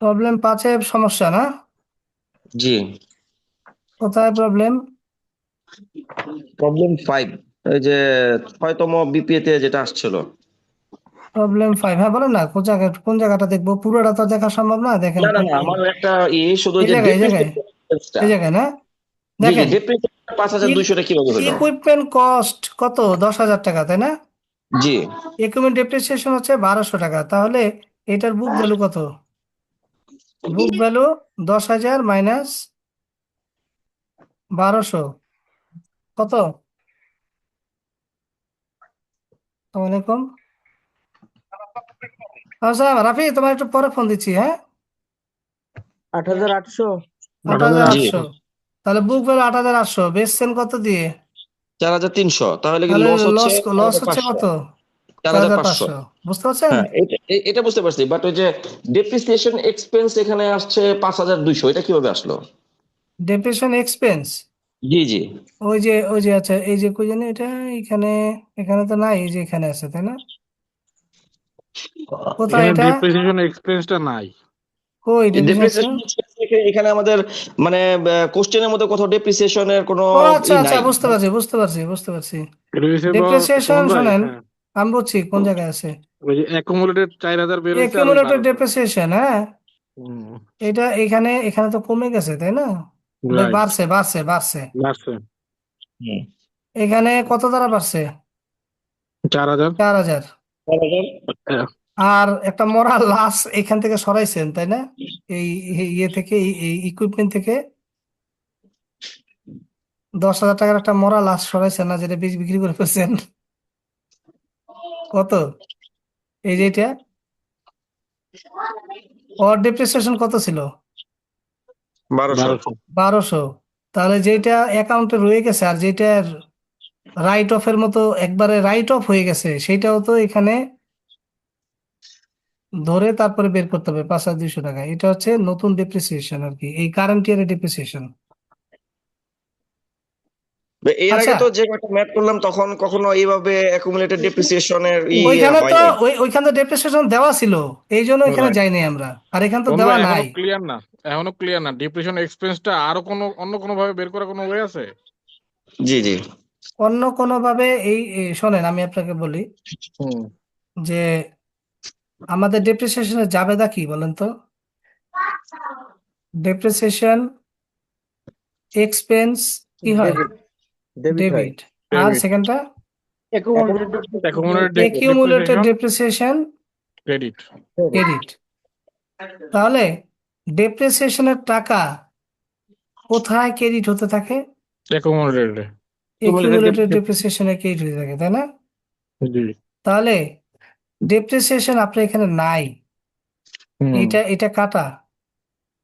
প্রবলেম 5-এ সমস্যা না? জি। কোথায় প্রবলেম? প্রবলেম 5, এই যে 6তম বিপিএ তে যেটা আসছিল। প্রবলেম 5, হ্যাঁ বলেন না, কোন জায়গাটা দেখবো? পুরোটা তো দেখা সম্ভব না, দেখেন না না কোন না, আমার জায়গাটা। একটা শুধু ওই এই যে জায়গায়, ডেপ্রিসিয়েশনটা। এই জায়গায় না? জি জি, দেখেন, ডেপ্রিসিয়েশন 5,200 টা কিভাবে হলো? ইকুইপমেন্ট কস্ট কত? 10,000 টাকা, তাই না? জি। ইকুইপমেন্ট ডেপ্রিসিয়েশন হচ্ছে 1200 টাকা, তাহলে এটার বুক ভ্যালু কত? বুক ভ্যালু 10,000 মাইনাস 1200 কত? আসসালামু আলাইকুম। আচ্ছা রাফি, তোমার একটু পরে ফোন দিচ্ছি, হ্যাঁ? 8,800। আট 8,000 হাজার জি। আটশো তাহলে বুক ভ্যালু 8,800, বেচছেন কত দিয়ে? 4,300, তাহলে কি তাহলে লস হচ্ছে লস চার লস হাজার হচ্ছে পাঁচশো কত? চার হাজার 4,500। পাঁচশো বুঝতে পারছেন? হ্যাঁ, এটা বুঝতে পারছি, বাট ওই যে ডেপ্রিসিয়েশন এক্সপেন্স এখানে আসছে 5,200, এটা কিভাবে আসলো? ডেপ্রিসিয়েশন এক্সপেন্স, জি জি। ওই যে আচ্ছা, এই যে কই জানি এটা, এখানে এখানে তো নাই, এই যে এখানে আছে, তাই না? কোথায় এখানে এটা? ডিপ্রিসিয়েশন এক্সপেন্সটা নাই। কই ডেপ্রিসিয়েশন? ডেপ্রিসিয়েশন এখানে আমাদের মানে কোশ্চেনের মধ্যে কোথাও ডেপ্রিসিয়েশনের কোনো ও আচ্ছা আচ্ছা, নাই। বুঝতে পারছি বুঝতে পারছি বুঝতে পারছি। এটা হইছে ডেপ্রিসিয়েশন সুমন ভাই, শোনেন, হ্যাঁ, আমি বুঝছি কোন জায়গায় আছে। ওই যে অ্যাকুমুলেটেড 4,000 বের হয়েছে আর ওই একিউমুলেটেড 1200। ডেপ্রিসিয়েশন, হ্যাঁ। এটা এখানে এখানে তো কমে গেছে, তাই না? রাইট, বাড়ছে বাড়ছে বাড়ছে। বাড়ছে হুম। এখানে কত দ্বারা বাড়ছে? 4,000। 4,000। আর একটা মরা লাশ এখান থেকে সরাইছেন, তাই না? এই এই ইয়ে থেকে, এই ইকুইপমেন্ট থেকে 10,000 টাকার একটা মরা লাশ সরাইছেন না, যেটা বীজ বিক্রি করে ফেলছেন। কত? এই যে এটা, ওর ডেপ্রিসিয়েশন কত ছিল? 1,200। 1200। 1200। তাহলে যেটা অ্যাকাউন্টে রয়ে গেছে আর যেটার রাইট অফ এর মতো একবারে রাইট অফ হয়ে গেছে, সেটাও তো এখানে ধরে তারপরে বের করতে হবে 5,200 টাকা। এটা হচ্ছে নতুন ডেপ্রিসিয়েশন আর কি, এই কারেন্ট ইয়ারের ডেপ্রিসিয়েশন। এর আচ্ছা, আগে তো যে কটা ম্যাথ করলাম তখন কখনো এইভাবে অ্যাকুমুলেটেড ডেপ্রিসিয়েশনের ওইখানে হয় তো নাই। ওইখানে তো ডেপ্রিসিয়েশন দেওয়া ছিল, এই জন্য ওইখানে রাইট। যাইনি আমরা, আর এখানে তো সুমন ভাই দেওয়া এখনো নাই। ক্লিয়ার না, এখনো ক্লিয়ার না ডিপ্রিসিয়েশন এক্সপেন্সটা আরো কোনো অন্য কোনো ভাবে বের করার কোনো ওয়ে আছে? জি জি। অন্য কোনো ভাবে এই শোনেন, আমি আপনাকে বলি হুম। যে আমাদের ডেপ্রিসিয়েশনের জাবেদা কি বলেন তো? ডেপ্রিসিয়েশন এক্সপেন্স কি হয়? ডেবিট ডেবিট হয়। ডেবিট। আর ডেবিট। সেকেন্ডটা accumulated accumulated accumulated depreciation depreciation credit. Credit. তাহলে ডেপ্রিসিয়েশনের টাকা কোথায় ক্রেডিট হতে থাকে? অ্যাকুমুলেটেড। একিউমুলেটেড ডেপ্রিসিয়েশনে ক্রেডিট হতে থাকে, তাই না? জি। তাহলে ডেপ্রিসিয়েশন আপনার এখানে নাই, হুম এটা কাটা। হুম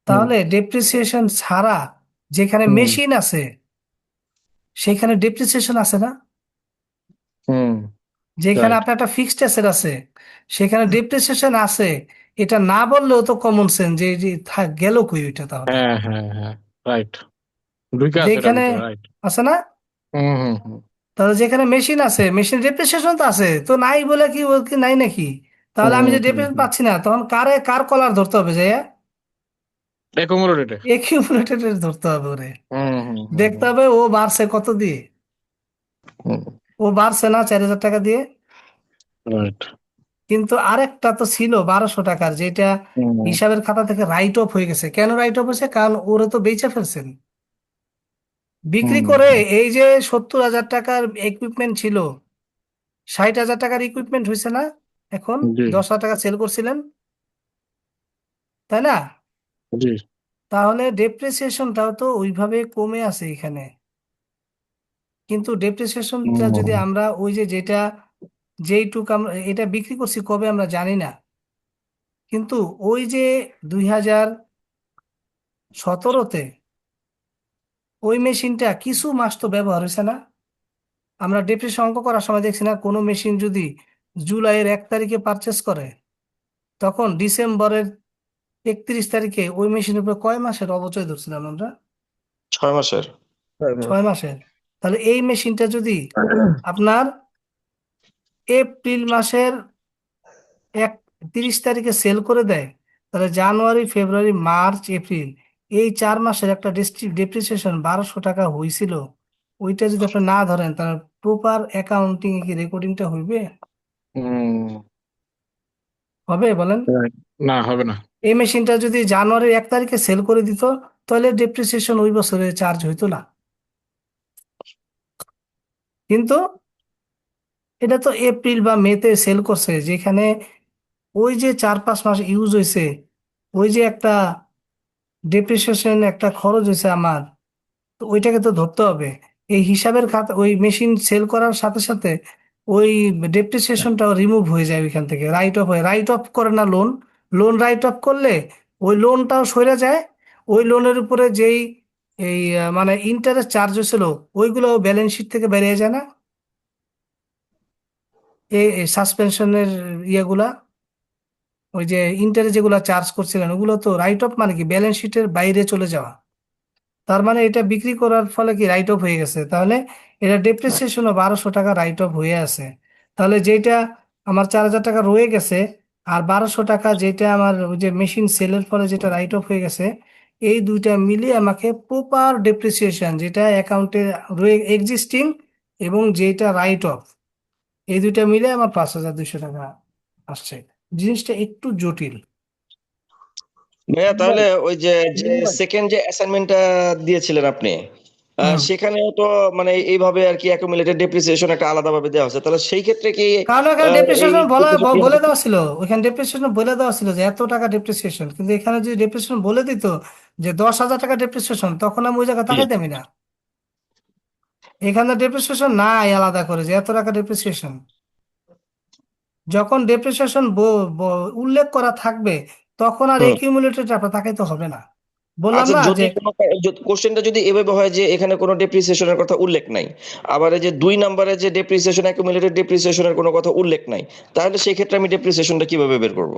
তাহলে ডেপ্রিসিয়েশন ছাড়া যেখানে হুম মেশিন আছে সেখানে ডেপ্রিসিয়েশন আছে না? হুম যেখানে রাইট। আপনার একটা ফিক্সড অ্যাসেট আছে সেখানে ডেপ্রিসিয়েশন আছে। এটা না বললেও তো কমন সেন্স যে যে গেল কই ওইটা তাহলে? হ্যাঁ হ্যাঁ হ্যাঁ, রাইট, ঢুকে আছে এটার যেখানে ভিতরে, রাইট। আছে না? হুম হুম হুম তাহলে যেখানে মেশিন আছে, মেশিন ডেপ্রিসিয়েশন তো আছে, তো নাই বলে কি ও কি নাই নাকি? তাহলে আমি হুম যে হুম ডেপ্রিসিয়েশন হুম পাচ্ছি না, তখন কার কলার ধরতে হবে যাইয়া? অ্যাকুমুলেটেড। একিউমুলেটেড ধরতে হবে ওরে। হুম হুম হুম দেখতে হবে ও বাড়ছে কত দিয়ে। হুম ও বাড়ছে না 4,000 টাকা দিয়ে? রাইট। কিন্তু আরেকটা তো ছিল 1200 টাকার, যেটা হুম হিসাবের খাতা থেকে রাইট অফ হয়ে গেছে। কেন রাইট অফ হয়েছে? কারণ ওরা তো বেচে ফেলছেন বিক্রি হুম করে। এই যে 70,000 টাকার ইকুইপমেন্ট ছিল, 60,000 টাকার ইকুইপমেন্ট হয়েছে না এখন? জি 10,000 টাকা সেল করছিলেন, তাই না? জি। তাহলে ডেপ্রিসিয়েশনটাও তো ওইভাবে কমে আছে এখানে। কিন্তু ডেপ্রিসিয়েশনটা যদি হুম আমরা ওই যে যেইটুক আমরা এটা বিক্রি করছি কবে আমরা জানি না, কিন্তু ওই যে 2017-তে ওই মেশিনটা কিছু মাস তো ব্যবহার হয়েছে না? আমরা ডেপ্রিসিয়েশন অঙ্ক করার সময় দেখছি না, কোনো মেশিন যদি জুলাইয়ের 1 তারিখে পারচেস করে, তখন ডিসেম্বরের 31 তারিখে ওই মেশিনের উপর কয় মাসের অবচয় ধরছিলাম আমরা? 6 মাসের। 6 মাস। 6 মাসের। তাহলে এই মেশিনটা যদি আপনার এপ্রিল মাসের 31 তারিখে সেল করে দেয়, তাহলে জানুয়ারি ফেব্রুয়ারি মার্চ এপ্রিল এই 4 মাসের একটা ডেপ্রিসিয়েশন 1200 টাকা হয়েছিল। ওইটা যদি আপনি না ধরেন, তাহলে প্রপার অ্যাকাউন্টিং এ কি রেকর্ডিংটা হইবে? হুম হবে বলেন? রাইট। না, হবে না। এই মেশিনটা যদি জানুয়ারির 1 তারিখে সেল করে দিত, তাহলে ডেপ্রিসিয়েশন ওই বছরে চার্জ হইতো না। কিন্তু এটা তো এপ্রিল বা মেতে সেল করছে, যেখানে ওই যে 4-5 মাস ইউজ হয়েছে, ওই যে একটা ডেপ্রিসিয়েশন একটা খরচ হয়েছে আমার, তো ওইটাকে তো ধরতে হবে। এই হিসাবের খাতা ওই মেশিন সেল করার সাথে সাথে ওই ডেপ্রিসিয়েশনটাও রিমুভ হয়ে যায় ওইখান থেকে, রাইট অফ করে না লোন, লোন রাইট অফ করলে ওই লোনটাও সরে যায়। ওই লোনের উপরে যেই মানে ইন্টারেস্ট চার্জ হয়েছিল ওইগুলো ব্যালেন্স শিট থেকে বেরিয়ে যায় না, এই সাসপেনশনের ইয়েগুলা, ওই যে ইন্টারেস্ট যেগুলো চার্জ করছিলেন ওগুলো তো রাইট অফ, মানে কি ব্যালেন্স শিটের বাইরে চলে যাওয়া। তার মানে এটা বিক্রি করার ফলে কি রাইট অফ হয়ে গেছে, তাহলে এটা ডেপ্রিসিয়েশনও 1200 টাকা রাইট অফ হয়ে আছে। তাহলে যেটা আমার 4000 টাকা রয়ে গেছে, আর 1200 টাকা যেটা আমার ওই যে মেশিন সেলের ফলে যেটা রাইট অফ হয়ে গেছে, এই দুইটা মিলিয়ে আমাকে প্রপার ডেপ্রিসিয়েশন যেটা অ্যাকাউন্টে রয়ে এক্সিস্টিং এবং যেটা রাইট অফ, এই দুইটা মিলে আমার 5200 টাকা আসছে। জিনিসটা একটু জটিল। ভাইয়া তাহলে ওই যে যে সুমন ভাই, সেকেন্ড যে অ্যাসাইনমেন্টটা দিয়েছিলেন আপনি, হুম। সেখানেও তো মানে এইভাবে আর কি অ্যাকুমুলেটেড ডেপ্রিসিয়েশন একটা আলাদাভাবে দেওয়া হচ্ছে, তাহলে সেই ক্ষেত্রে কি কারণ ওখানে এই ডেপ্রিসিয়েশন ডেপ্রিসিয়েশন বলে দেওয়া ছিল, ওইখানে ডেপ্রিসিয়েশন বলে দেওয়া ছিল যে এত টাকা ডেপ্রিসিয়েশন, কিন্তু এখানে যদি ডেপ্রিসিয়েশন বলে দিত যে 10,000 টাকা ডেপ্রিসিয়েশন, তখন আমি ওই জায়গায় তাকাইতামই না। এখানে ডেপ্রিসিয়েশন নাই আলাদা করে যে এত টাকা ডেপ্রিসিয়েশন। যখন ডেপ্রিসিয়েশন উল্লেখ করা থাকবে তখন আর হুম। একিউমুলেটেড আপনার তাকাইতে হবে না। বললাম আচ্ছা, না যে যদি কোনো কোশ্চেনটা যদি এভাবে হয় যে এখানে কোনো ডেপ্রিসিয়েশনের কথা উল্লেখ নাই, আবার এই যে 2 নম্বরে যে ডেপ্রিসিয়েশন অ্যাকুমুলেটেড ডেপ্রিসিয়েশনের কোনো কথা উল্লেখ নাই, তাহলে সেই ক্ষেত্রে আমি ডেপ্রিসিয়েশনটা কিভাবে বের করব?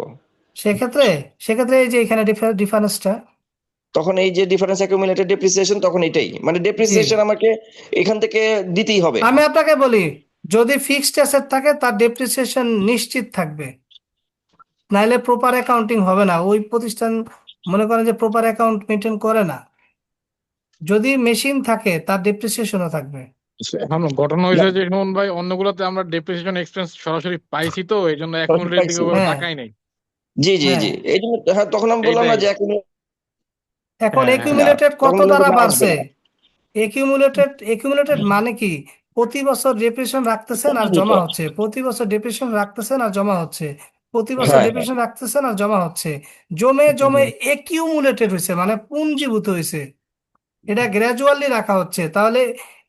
সেক্ষেত্রে সেক্ষেত্রে এই যে এখানে ডিফারেন্সটা, তখন এই যে ডিফারেন্স অ্যাকুমুলেটেড ডেপ্রিসিয়েশন, তখন এটাই মানে জি ডেপ্রিসিয়েশন আমাকে এখান থেকে দিতেই হবে। আমি আপনাকে বলি, যদি ফিক্সড অ্যাসেট থাকে তার ডেপ্রিসিয়েশন নিশ্চিত থাকবে, নাইলে প্রপার অ্যাকাউন্টিং হবে না। ওই প্রতিষ্ঠান মনে করেন যে প্রপার অ্যাকাউন্ট মেনটেন করে না। যদি মেশিন থাকে তার ডেপ্রিসিয়েশনও থাকবে। এখন ঘটনা হয়েছে যে সুমন ভাই, অন্যগুলোতে আমরা ডেপ্রিসিয়েশন এক্সপেন্স সরাসরি পাইছি, তো এই জন্য সরাসরি অ্যাকুমুলেটেড দিকে পাইছি। ওভাবে হ্যাঁ, তাকাই নাই। জি জি হ্যাঁ। জি, এই জন্য হ্যাঁ, তখন আমি বললাম না এইটাই। যে এখন হ্যাঁ, হ্যাঁ, হ্যাঁ। একিউমুলেটেড তখন কত কিন্তু দ্বারা ওটা আসবে বাড়ছে? না। একিউমুলেটেড মানে কি? প্রতি বছর ডেপ্রিসিয়েশন রাখতেছেন আর পুঞ্জিভূত। জমা হচ্ছে, প্রতি বছর ডেপ্রিসিয়েশন রাখতেছেন আর জমা হচ্ছে, প্রতি বছর হ্যাঁ হ্যাঁ। ডেপ্রিসিয়েশন রাখতেছেন আর জমা হচ্ছে, জমে জমে হুম। একিউমুলেটেড হয়েছে মানে পুঞ্জীভূত হয়েছে। এটা গ্র্যাজুয়ালি রাখা হচ্ছে। তাহলে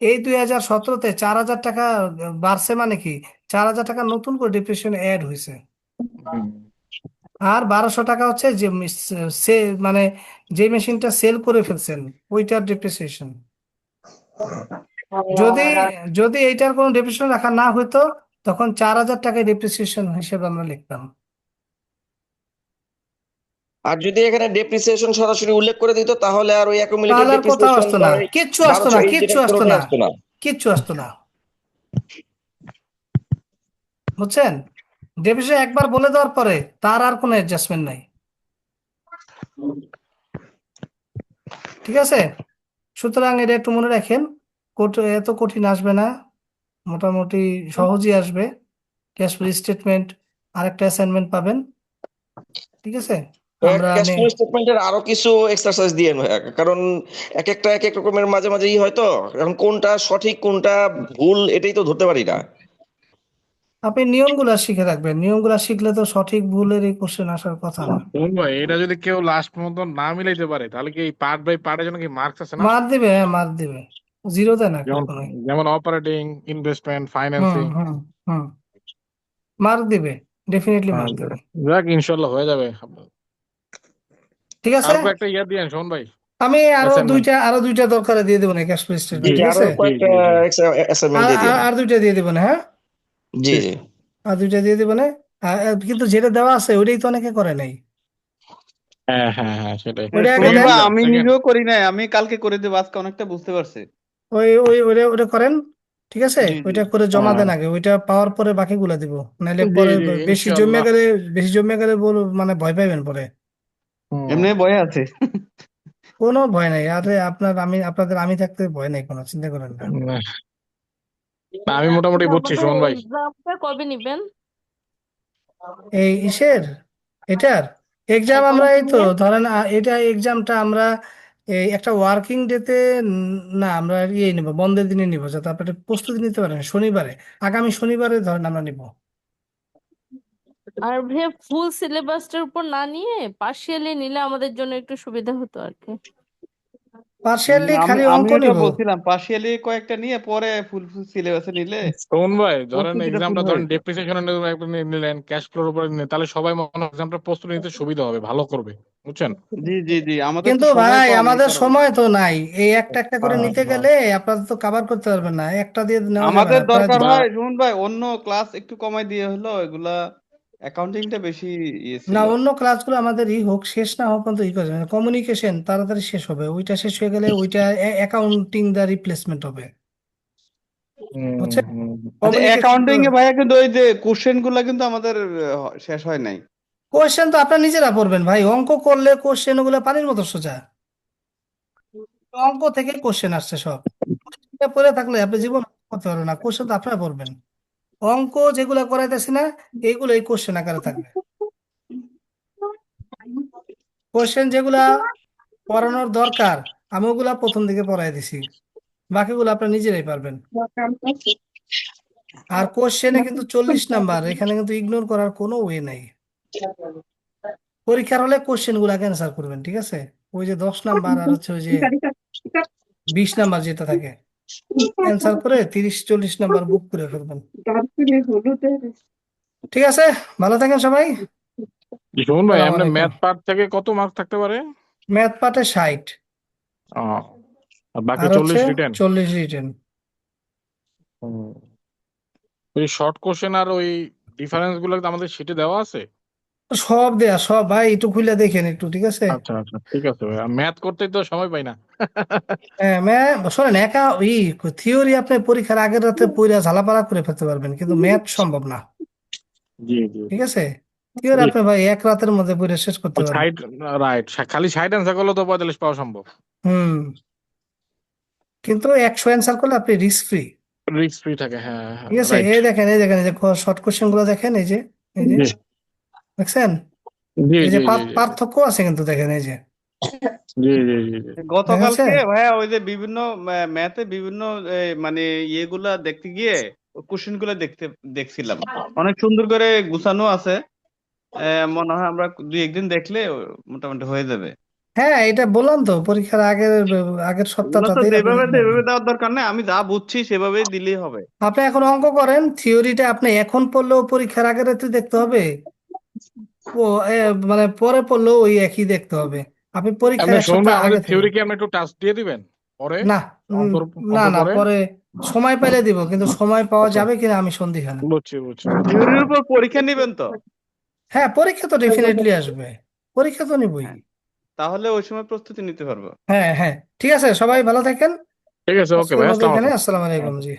এই 2017-তে 4000 টাকা বাড়ছে মানে কি, 4000 টাকা নতুন করে ডিপ্রেশন অ্যাড হয়েছে। হুম। আর 1200 টাকা হচ্ছে যে সে মানে যে মেশিনটা সেল করে ফেলছেন ওইটার ডিপ্রিসিয়েশন। যদি যদি এইটার কোনো ডিপ্রিসিয়েশন রাখা না হতো তখন 4000 টাকায় ডিপ্রিসিয়েশন হিসেবে আমরা লিখতাম। আর যদি এখানে ডেপ্রিসিয়েশন সরাসরি উল্লেখ করে দিত, তাহলে আর ওই অ্যাকুমুলেটেড তাহলে আর কোথাও ডেপ্রিসিয়েশন আসতো বা না, ওই কিচ্ছু আসতো 1200 না, এই যেটা কিচ্ছু আসতো কোনোটাই না, আসতো না। কিচ্ছু আসতো না। বুঝছেন? ডেপ্রিসিয়েশন একবার বলে দেওয়ার পরে তার আর কোনো অ্যাডজাস্টমেন্ট নাই। ঠিক আছে, সুতরাং এটা একটু মনে রাখেন, এত কঠিন আসবে না, মোটামুটি সহজই আসবে। ক্যাশ ফ্লো স্টেটমেন্ট আরেকটা অ্যাসাইনমেন্ট পাবেন। ঠিক আছে, আমরা ক্যাশ ফ্লো স্টেটমেন্টের আরো কিছু এক্সারসাইজ দিয়ে কারণ এক একটা এক এক রকমের মাঝে মাঝে হয় তো, এখন কোনটা সঠিক কোনটা ভুল এটাই তো ধরতে পারি না। আপনি নিয়মগুলা শিখে রাখবেন, নিয়মগুলা শিখলে তো সঠিক ভুলের এই কোশ্চেন আসার কথা না। সুমন ভাই, এটা যদি কেউ লাস্ট পর্যন্ত না মিলাইতে পারে, তাহলে কি এই পার্ট বাই পার্টের জন্য কি মার্কস আছে না? মার দিবে, হ্যাঁ মার দিবে, জিরো দেয় না যেমন কখনোই। যেমন অপারেটিং, ইনভেস্টমেন্ট, হুম ফাইন্যান্সিং। হুম হুম মার্ক দিবে, ডেফিনেটলি মার্ক দিবে। যাক, ইনশাল্লাহ হয়ে যাবে। ঠিক আছে, আর কয়েকটা ইয়ে দিয়েন সুমন ভাই, আমি অ্যাসাইনমেন্ট। আরো দুইটা দরকারে দিয়ে দেবো না ক্যাশ ফ্লো জি স্টেটমেন্ট, জি, ঠিক আরো আছে। জি কয়েকটা জি জি। অ্যাসাইনমেন্ট আর দিয়ে দিন। আর আর দুইটা দিয়ে দেবো না, হ্যাঁ, জি জি। আর দুইটা দিয়ে দেবো না। কিন্তু যেটা দেওয়া আছে ওইটাই তো অনেকে করে নাই, হ্যাঁ হ্যাঁ হ্যাঁ, সেটাই। ওইটা আগে সুমন দেন। ভাই, আমি সেকেন্ড। নিজেও করি নাই, আমি কালকে করে দেবো, আজকে অনেকটা বুঝতে পারছি। ওইটা করেন, ঠিক আছে, জি জি। ওইটা করে জমা হ্যাঁ, দেন আগে, ওইটা পাওয়ার পরে বাকিগুলা দিব, নাহলে জি পরে জি, বেশি জমে ইনশাল্লাহ। গেলে, মানে ভয় পাইবেন পরে। হুম। এমনি বয়ে আছে। কোনো ভয় নাই, আরে আপনাদের আমি থাকতে ভয় নাই, কোনো চিন্তা করেন না। না, আমি মোটামুটি আচ্ছা, বুঝছি আমাদের সুমন ভাই। এক্সামটা কবে নিবেন? এই ইসের এটার এক্সাম আমরা এই তো অ্যাকাউন্টিং এর? ধরেন এটা এক্সামটা আমরা এই একটা ওয়ার্কিং ডেতে না, আমরা ইয়ে নিব, বন্ধের দিনে নিব, যাতে আপনি একটা প্রস্তুতি নিতে পারেন শনিবারে, আগামী শনিবারে ধরেন আমরা নিব। আর ভাইয়া ফুল সিলেবাসটার উপর না নিয়ে পার্শিয়ালি নিলে আমাদের জন্য একটু সুবিধা হতো আর কি। পার্শিয়ালি আমি খালি আমি অঙ্ক এটা নিব। বলছিলাম, পার্সিয়ালি কয়েকটা নিয়ে পরে ফুল ফুল সিলেবাসে নিলে শোন ভাই, ধরেন প্রস্তুতিটা ফুল এক্সামটা হয়ে ধরেন যেত। ডেপ্রিসিয়েশন নিলেন, ক্যাশ ফ্লোর উপরে নিলেন, তাহলে সবাই মনে হয় এক্সামটা প্রস্তুতি নিতে সুবিধা হবে, ভালো করবে, বুঝছেন? জি জি জি, আমাদের তো কিন্তু সময় ভাই কম এই আমাদের কারণে। সময় তো নাই, এই একটা একটা করে হ্যাঁ, নিতে হ্যাঁ। গেলে আপনারা তো কভার করতে পারবেন না, একটা দিয়ে নেওয়া যাবে আমাদের না প্রায়। দরকার বা হয় শুনুন ভাই, অন্য ক্লাস একটু কমাই দিয়ে হলো এগুলা, অ্যাকাউন্টিংটা বেশি ইয়ে না, ছিল। অন্য ক্লাসগুলো আমাদের হোক, শেষ না হোক পর্যন্ত করে যাবে, কমিউনিকেশন তাড়াতাড়ি শেষ হবে, ওইটা শেষ হয়ে গেলে ওইটা অ্যাকাউন্টিং দা রিপ্লেসমেন্ট হবে, বুঝছে? আচ্ছা, কমিউনিকেশন অ্যাকাউন্টিং এ ভাইয়া কিন্তু ওই যে কোশ্চেন গুলা কিন্তু আমাদের শেষ হয় নাই। কোশ্চেন তো আপনার নিজেরা পড়বেন ভাই, অঙ্ক করলে কোশ্চেন ওগুলো পানির মতো সোজা, অঙ্ক থেকে কোশ্চেন আসছে সব, এটা পড়ে থাকলে আপনি জীবন করতে পারবেন না, কোশ্চেন তো আপনারা পড়বেন। অঙ্ক যেগুলো করাইতেছি না, এইগুলো এই কোশ্চেন আকারে থাকবে, কোশ্চেন যেগুলা পড়ানোর দরকার আমি ওগুলা প্রথম দিকে পড়াই দিছি, বাকিগুলো আপনারা নিজেরাই পারবেন। আর কোশ্চেনে কিন্তু 40 নাম্বার, এখানে কিন্তু ইগনোর করার কোনো ওয়ে নাই। পরীক্ষার হলে কোশ্চেন গুলাকে অ্যান্সার করবেন, ঠিক আছে? ওই যে 10 নাম্বার আর হচ্ছে ওই যে 20 নাম্বার যেটা থাকে, অ্যান্সার করে 30-40 নাম্বার বুক করে ফেলবেন, ঠিক আছে? ভালো থাকেন সবাই। শুনুন ভাই, আসসালামু এমনি আলাইকুম। ম্যাথ পার্ট থেকে কত মার্ক থাকতে পারে? ম্যাথ পার্টে 60, আহ, আর বাকি আর হচ্ছে 40 রিটেন। 40 রিটেন। ওই শর্ট কোশ্চেন আর ওই ডিফারেন্স গুলো কি আমাদের শিটে দেওয়া আছে? সব দেয়া, সব ভাই একটু খুলে দেখেন একটু, ঠিক আছে? আচ্ছা আচ্ছা, ঠিক আছে ভাই, ম্যাথ করতে তো সময় পাই না। হ্যাঁ শোনেন, একা থিওরি আপনি পরীক্ষার আগের রাতে পড়ে ঝালাপালা করে ফেলতে পারবেন, কিন্তু ম্যাথ সম্ভব না, জি জি ঠিক আছে? থিওরি জি। আপনি ভাই এক রাতের মধ্যে পড়ে শেষ করতে পারবেন। 60, রাইট, খালি 60 অ্যান্সার করলে তো 45 পাওয়া সম্ভব। হুম। কিন্তু 100 অ্যান্সার করলে আপনি রিস্ক ফ্রি, রিস্ক ফ্রি থাকে, হ্যাঁ হ্যাঁ, ঠিক আছে? রাইট। এই দেখেন, এই দেখেন, এই যে শর্ট কোশ্চেন গুলো দেখেন, এই যে, এই যে জি দেখছেন, জি এই যে জি জি জি পার্থক্য আছে কিন্তু, দেখেন এই যে, জি জি জি জি। দেখাচ্ছে। গতকালকে ভাইয়া ওই যে বিভিন্ন ম্যাথে বিভিন্ন মানে ইয়েগুলা দেখতে গিয়ে কোশ্চেন গুলা দেখছিলাম, অনেক সুন্দর করে গুছানো আছে। মনে হয় আমরা দুই একদিন দেখলে মোটামুটি হয়ে যাবে। হ্যাঁ, এটা বললাম তো, পরীক্ষার আগের আগের এগুলো তো সপ্তাহটাতেই আপনি যেভাবে দেখে যেভাবে রাখবেন। দেওয়ার দরকার নেই, আমি যা বুঝছি সেভাবেই দিলেই হবে। আপনি এখন অঙ্ক করেন, থিওরিটা আপনি এখন পড়লেও পরীক্ষার আগের রাতে দেখতে হবে, ও এ, মানে পরে পড়লেও ওই একই দেখতে হবে, আপনি পরীক্ষার আপনি এক শুনুন সপ্তাহ ভাই, আগে আমাদের থেকে। থিওরি কি আপনি একটু টাস্ক দিয়ে দিবেন পরে, না, উম, অঙ্কর না অঙ্কর না, পরে? পরে সময় পেলে দিব, কিন্তু সময় পাওয়া আচ্ছা, যাবে কিনা আমি সন্দিহান। বুঝছি বুঝছি। থিওরির উপর পরীক্ষা নেবেন তো? হ্যাঁ, পরীক্ষা তো ডেফিনেটলি আসবে, পরীক্ষা তো নিবই। হ্যাঁ, তাহলে ওই সময় প্রস্তুতি নিতে পারবো। হ্যাঁ হ্যাঁ, ঠিক আছে, সবাই ভালো থাকেন। ঠিক আছে, ওকে আজকের ভাই, মতো আসসালামু এখানে, আলাইকুম। আসসালামু আলাইকুম জি।